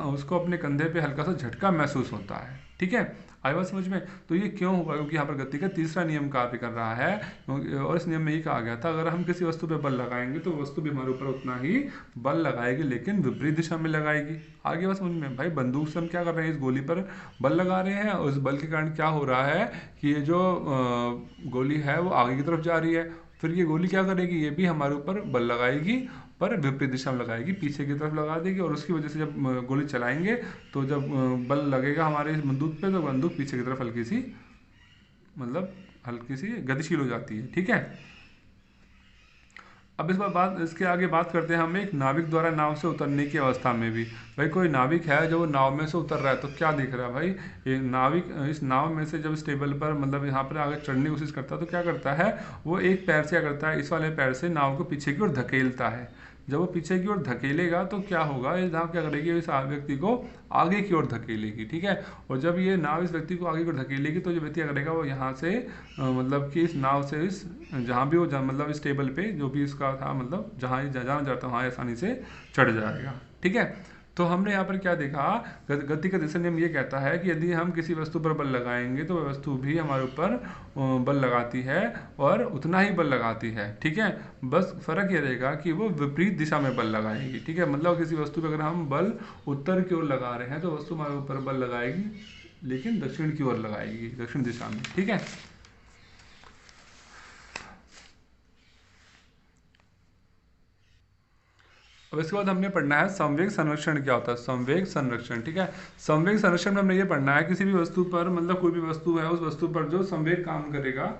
उसको अपने कंधे पे हल्का सा झटका महसूस होता है। ठीक है, आई बात समझ में। तो ये क्यों होगा, क्योंकि यहाँ पर गति का तीसरा नियम कार्य कर रहा है, और इस नियम में ये कहा गया था अगर हम किसी वस्तु पे बल लगाएंगे तो वस्तु भी हमारे ऊपर उतना ही बल लगाएगी, लेकिन विपरीत दिशा में लगाएगी। आगे बात समझ में भाई, बंदूक से हम क्या कर रहे हैं, इस गोली पर बल लगा रहे हैं, और इस बल के कारण क्या हो रहा है कि ये जो गोली है वो आगे की तरफ जा रही है, फिर ये गोली क्या करेगी, ये भी हमारे ऊपर बल लगाएगी पर विपरीत दिशा में लगाएगी, पीछे की तरफ लगा देगी, और उसकी वजह से जब गोली चलाएंगे तो जब बल लगेगा हमारे इस बंदूक पे तो बंदूक पीछे की तरफ हल्की सी गतिशील हो जाती है। ठीक है, अब इस बार इसके आगे बात करते हैं हम एक नाविक द्वारा नाव से उतरने की अवस्था में भी। भाई कोई नाविक है जो नाव में से उतर रहा है, तो क्या दिख रहा है भाई, एक नाविक इस नाव में से जब स्टेबल पर मतलब यहाँ पर आगे चढ़ने की कोशिश करता है तो क्या करता है, वो एक पैर से क्या करता है, इस वाले पैर से नाव को पीछे की ओर धकेलता है। जब वो पीछे की ओर धकेलेगा तो क्या होगा, ये नाव क्या करेगी, इस व्यक्ति को आगे की ओर धकेलेगी। ठीक है, और जब ये नाव इस व्यक्ति को आगे की ओर धकेलेगी तो जो व्यक्ति क्या करेगा, वो यहाँ से मतलब कि इस नाव से इस जहाँ भी वो मतलब इस टेबल पे जो भी इसका था मतलब जहाँ जाता वहाँ आसानी से चढ़ जाएगा। ठीक है, तो हमने यहाँ पर क्या देखा, गति का तीसरा नियम ये कहता है कि यदि हम किसी वस्तु पर बल लगाएंगे तो वह वस्तु भी हमारे ऊपर बल लगाती है और उतना ही बल लगाती है। ठीक है, बस फर्क ये रहेगा कि वो विपरीत दिशा में बल लगाएगी। ठीक है, मतलब किसी वस्तु पर अगर हम बल उत्तर की ओर लगा रहे हैं तो वस्तु हमारे ऊपर बल लगाएगी, लेकिन दक्षिण की ओर लगाएगी, दक्षिण दिशा में। ठीक है, अब इसके बाद हमने पढ़ना है संवेग संरक्षण क्या होता है। संवेग संरक्षण, ठीक है। संवेग संरक्षण में हमने ये पढ़ना है किसी भी वस्तु पर, मतलब कोई भी वस्तु है उस वस्तु पर जो संवेग काम करेगा।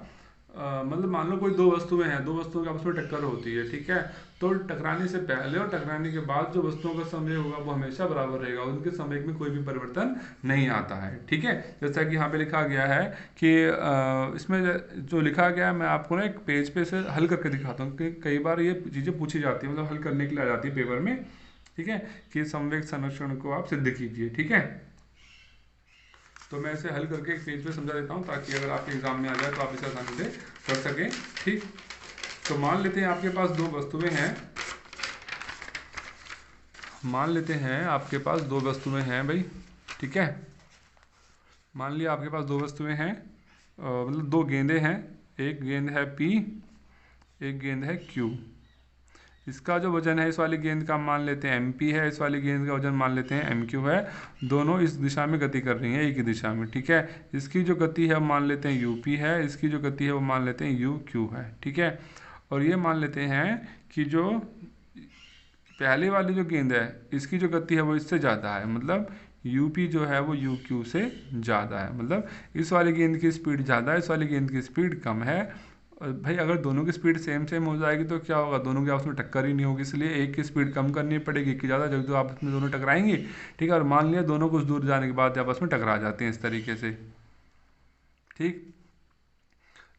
मतलब मान लो कोई दो वस्तुएं हैं, दो वस्तुओं की आपस में टक्कर होती है, ठीक है। तो टकराने से पहले और टकराने के बाद जो वस्तुओं का संवेग होगा वो हमेशा बराबर रहेगा, उनके संवेग में कोई भी परिवर्तन नहीं आता है, ठीक है। जैसा कि यहाँ पे लिखा गया है कि इसमें जो लिखा गया है मैं आपको ना एक पेज पे से हल करके दिखाता हूँ कि कई बार ये चीज़ें पूछी जाती है, मतलब हल करने के लिए आ जाती है पेपर में, ठीक है। कि संवेग संरक्षण को आप सिद्ध कीजिए, ठीक है। तो मैं इसे हल करके एक पेज पे समझा देता हूँ ताकि अगर आपके एग्जाम में आ जाए तो आप इसे आसानी से कर सकें, ठीक। तो मान लेते हैं आपके पास दो वस्तुएं हैं, मान लेते हैं आपके पास दो वस्तुएं हैं भाई, ठीक है। मान लिया आपके पास दो वस्तुएं हैं, मतलब दो गेंदे हैं, एक गेंद है P, एक गेंद है Q। इसका जो वजन है इस वाली गेंद का मान लेते हैं MP है, इस वाली गेंद का वजन मान लेते हैं MQ है। दोनों इस दिशा में गति कर रही हैं, एक ही दिशा में, ठीक है। इसकी जो गति है मान लेते हैं UP है, इसकी जो गति है वो मान लेते हैं UQ है, ठीक है। और ये मान लेते हैं कि जो पहले वाली जो गेंद है इसकी जो गति है वो इससे ज़्यादा है, मतलब UP जो है वो UQ से ज़्यादा है, मतलब इस वाली गेंद की स्पीड ज़्यादा है, इस वाली गेंद की स्पीड कम है। और भाई अगर दोनों की स्पीड सेम सेम हो जाएगी तो क्या होगा, दोनों की आपस में टक्कर ही नहीं होगी, इसलिए एक की स्पीड कम करनी पड़ेगी, एक की ज़्यादा, जब तो आपस में दोनों टकराएंगे, ठीक है। और मान लिया दोनों कुछ दूर जाने के बाद आपस में टकरा जाते हैं इस तरीके से, ठीक।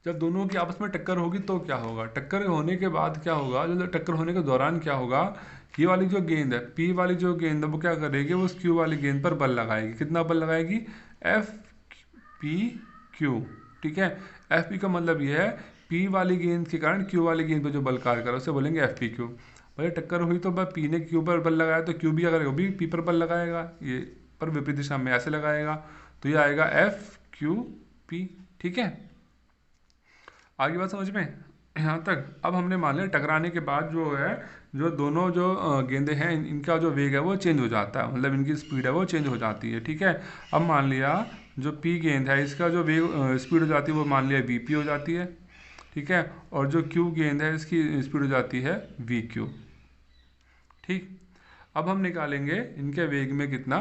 जब दोनों की आपस में टक्कर होगी तो क्या होगा, टक्कर होने के बाद क्या होगा, जो टक्कर होने के दौरान क्या होगा, ये वाली जो गेंद है P वाली जो गेंद है वो क्या करेगी, वो उस Q वाली गेंद पर बल लगाएगी। कितना बल लगाएगी, FPQ, ठीक है। FP का मतलब ये है P वाली गेंद के कारण Q वाली गेंद पर जो बल कार्य कर उसे बोलेंगे FPQ। भाई टक्कर हुई तो P ने Q पर बल लगाया तो Q भी अगर वो भी P पर बल लगाएगा, ये पर विपरीत दिशा में ऐसे लगाएगा, तो ये आएगा FQP, ठीक है। आगे बात समझ में यहाँ तक। अब हमने मान लिया टकराने के बाद जो है, जो दोनों जो गेंदे हैं इनका जो वेग है वो चेंज हो जाता है, मतलब इनकी स्पीड है वो चेंज हो जाती है, ठीक है। अब मान लिया जो P गेंद है इसका जो वेग स्पीड हो जाती है वो मान लिया VP हो जाती है, ठीक है। और जो Q गेंद है इसकी स्पीड हो जाती है VQ, ठीक। अब हम निकालेंगे इनके वेग में कितना,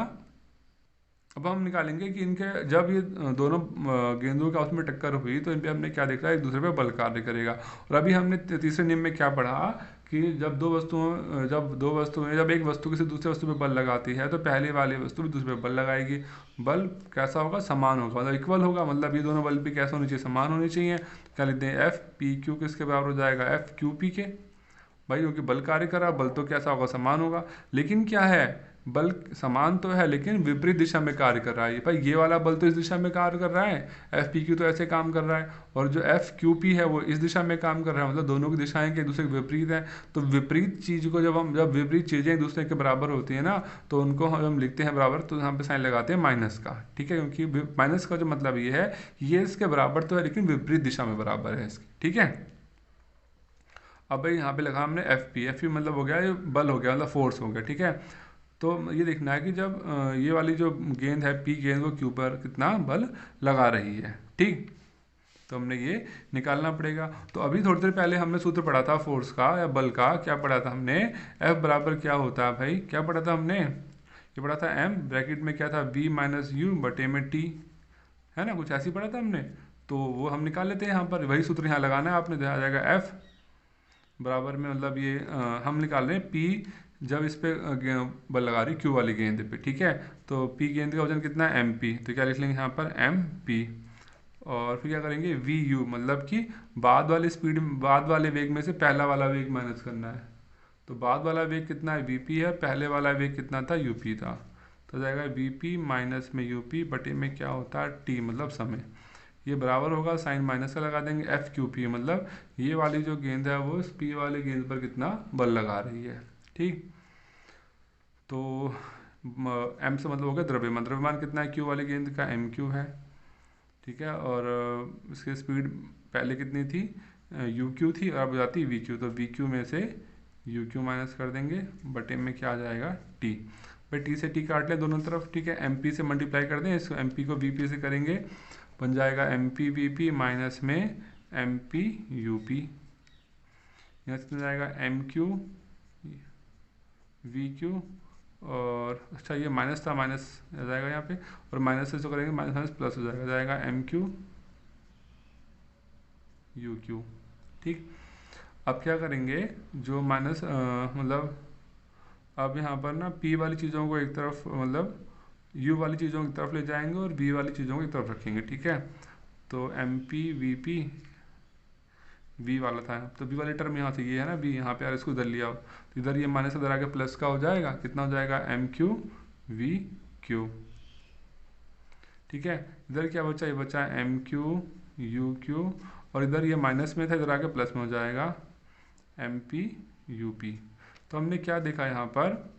अब हम निकालेंगे कि इनके जब ये दोनों गेंदों के आपस में टक्कर हुई तो इन पे हमने क्या देखा, एक दूसरे पे बल कार्य करेगा। और अभी हमने तीसरे नियम में क्या पढ़ा कि जब एक वस्तु किसी दूसरे वस्तु पे बल लगाती है तो पहले वाली वस्तु भी दूसरे पे बल लगाएगी। बल कैसा होगा, समान होगा, मतलब इक्वल होगा, मतलब ये दोनों बल भी कैसे होने चाहिए, समान होने चाहिए। क्या लिखते हैं, FPQ किसके बराबर हो जाएगा, FQP के। भाई क्योंकि बल कार्य कर रहा है, बल तो कैसा होगा, समान होगा। लेकिन क्या है, बल समान तो है लेकिन विपरीत दिशा में कार्य कर रहा है। भाई ये वाला बल तो इस दिशा में कार्य कर रहा है, FPQ तो ऐसे काम कर रहा है, और जो FQP है वो इस दिशा में काम कर रहा है, मतलब दोनों की दिशाएं एक दूसरे के विपरीत हैं। तो विपरीत चीज को जब विपरीत चीजें एक दूसरे के बराबर होती है ना, तो उनको हम लिखते हैं बराबर, तो यहाँ पे साइन लगाते हैं माइनस का, ठीक है। क्योंकि माइनस का जो मतलब ये है, ये इसके बराबर तो है लेकिन विपरीत दिशा में बराबर है इसके, ठीक है। अब भाई यहाँ पे लगा हमने FP मतलब हो गया, ये बल हो गया, मतलब फोर्स हो गया, ठीक है। तो ये देखना है कि जब ये वाली जो गेंद है P गेंद वो Q पर कितना बल लगा रही है, ठीक। तो हमने ये निकालना पड़ेगा। तो अभी थोड़ी देर पहले हमने सूत्र पढ़ा था फोर्स का या बल का, क्या पढ़ा था हमने, F बराबर क्या होता है भाई, क्या पढ़ा था हमने, ये पढ़ा था M ब्रैकेट में क्या था, V माइनस U बटे में T, है ना, कुछ ऐसे ही पढ़ा था हमने। तो वो हम निकाल लेते हैं यहाँ पर, वही सूत्र यहाँ लगाना है आपने, आ जाएगा F बराबर में, मतलब ये हम निकाल रहे हैं P जब इस पे बल लगा रही Q वाली गेंद पे, ठीक है। तो P गेंद का वजन कितना है, MP, तो क्या लिख लेंगे यहाँ पर MP। और फिर क्या करेंगे, VU, मतलब कि बाद वाले वेग में से पहला वाला वेग माइनस करना है। तो बाद वाला वेग कितना है, VP है, पहले वाला वेग कितना था, UP था। तो जाएगा VP माइनस में UP बटे में क्या होता है T, मतलब समय। ये बराबर होगा, साइन माइनस का लगा देंगे, FQP, मतलब ये वाली जो गेंद है वो इस P वाली गेंद पर कितना बल लगा रही है, ठीक। तो M से मतलब हो गया द्रव्यमान, द्रव्यमान कितना है Q वाली गेंद का, MQ है, ठीक है। और इसकी स्पीड पहले कितनी थी, UQ थी, और अब जाती VQ, तो VQ में से UQ माइनस कर देंगे, बटे में क्या आ जाएगा T। भाई T से T काट लें दोनों तरफ, ठीक है। MP से मल्टीप्लाई कर दें, इसको MP को VP से करेंगे, बन जाएगा MP VP माइनस में MP UP, यहाँ से जाएगा MQ वी क्यू, और अच्छा ये माइनस था, माइनस आ जाएगा यहाँ पे, और माइनस से जो करेंगे माइनस माइनस प्लस हो जाएगा एम क्यू यू क्यू। ठीक, अब क्या करेंगे, जो माइनस मतलब अब यहाँ पर ना पी वाली चीज़ों को एक तरफ, मतलब यू वाली चीज़ों की तरफ ले जाएंगे और बी वाली चीज़ों की तरफ रखेंगे। ठीक है, तो M P V P, V वाला था तो बी वाली टर्म यहाँ से ये है ना बी, यहाँ पे यार इसको इधर लिया, तो इधर ये माइनस इधर आके प्लस का हो जाएगा, कितना हो जाएगा एम क्यू वी क्यू। ठीक है, इधर क्या बचा, ये बचा एम क्यू यू क्यू, और इधर ये माइनस में था, इधर आके प्लस में हो जाएगा एम पी यू पी। तो हमने क्या देखा यहाँ पर,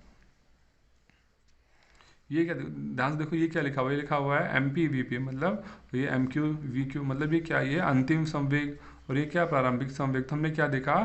ये क्या, ध्यान से देखो ये क्या लिखा हुआ है, ये लिखा हुआ है एम पी वी पी, मतलब तो ये एम क्यू वी क्यू मतलब ये क्या, ये अंतिम संवेग, और ये क्या प्रारंभिक संवेग। तो हमने क्या देखा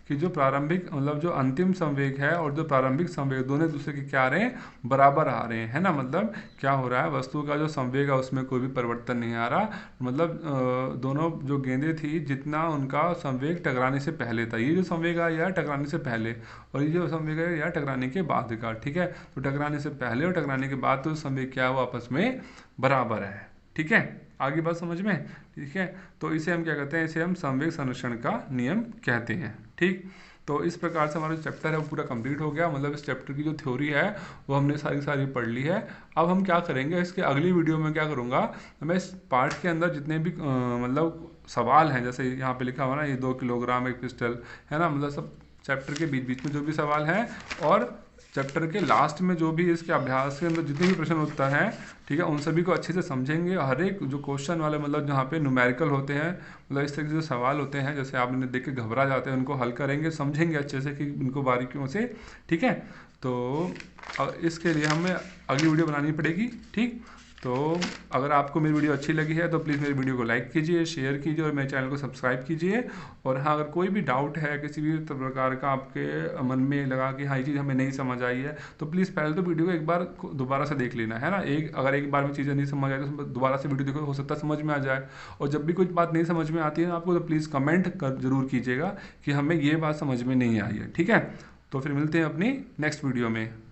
कि जो प्रारंभिक मतलब जो अंतिम संवेग है और जो प्रारंभिक संवेग दोनों दूसरे के क्या आ रहे हैं, बराबर आ रहे हैं, है ना। मतलब क्या हो रहा है, वस्तु का जो संवेग है उसमें कोई भी परिवर्तन नहीं आ रहा, मतलब दोनों जो गेंदें थी जितना उनका संवेग टकराने से पहले था, ये जो संवेग आया टकराने से पहले, और ये जो संवेग है या टकराने के बाद का। ठीक है, तो टकराने से पहले और टकराने के बाद तो संवेग क्या है, वो आपस में बराबर है। ठीक है, आगे बात समझ में। ठीक है, तो इसे हम क्या कहते हैं, इसे हम संवेग संरक्षण का नियम कहते हैं। ठीक, तो इस प्रकार से हमारा जो चैप्टर है वो पूरा कंप्लीट हो गया, मतलब इस चैप्टर की जो थ्योरी है वो हमने सारी पढ़ ली है। अब हम क्या करेंगे, इसके अगली वीडियो में क्या करूँगा, मैं इस पार्ट के अंदर जितने भी मतलब सवाल हैं, जैसे यहाँ पे लिखा हुआ ना ये 2 किलोग्राम एक पिस्टल, है ना, मतलब सब चैप्टर के बीच बीच में जो भी सवाल हैं, और चैप्टर के लास्ट में जो भी इसके अभ्यास के अंदर जितने भी प्रश्न उत्तर हैं, ठीक है, उन सभी को अच्छे से समझेंगे। हर एक जो क्वेश्चन वाले मतलब जहाँ पे न्यूमेरिकल होते हैं, मतलब इस तरह के जो सवाल होते हैं जैसे आपने देख के घबरा जाते हैं, उनको हल करेंगे, समझेंगे अच्छे से कि उनको बारीकियों से। ठीक है, तो इसके लिए हमें अगली वीडियो बनानी पड़ेगी। ठीक, तो अगर आपको मेरी वीडियो अच्छी लगी है तो प्लीज़ मेरी वीडियो को लाइक कीजिए, शेयर कीजिए और मेरे चैनल को सब्सक्राइब कीजिए। और हाँ, अगर कोई भी डाउट है किसी भी प्रकार का आपके मन में लगा कि हाँ ये चीज़ हमें नहीं समझ आई है, तो प्लीज़ पहले तो वीडियो को एक बार दोबारा से देख लेना, है ना। अगर एक बार में चीज़ें नहीं समझ आई तो दोबारा से वीडियो देखो, हो सकता है समझ में आ जाए। और जब भी कुछ बात नहीं समझ में आती है आपको, तो प्लीज़ कमेंट कर जरूर कीजिएगा कि हमें ये बात समझ में नहीं आई है। ठीक है, तो फिर मिलते हैं अपनी नेक्स्ट वीडियो में।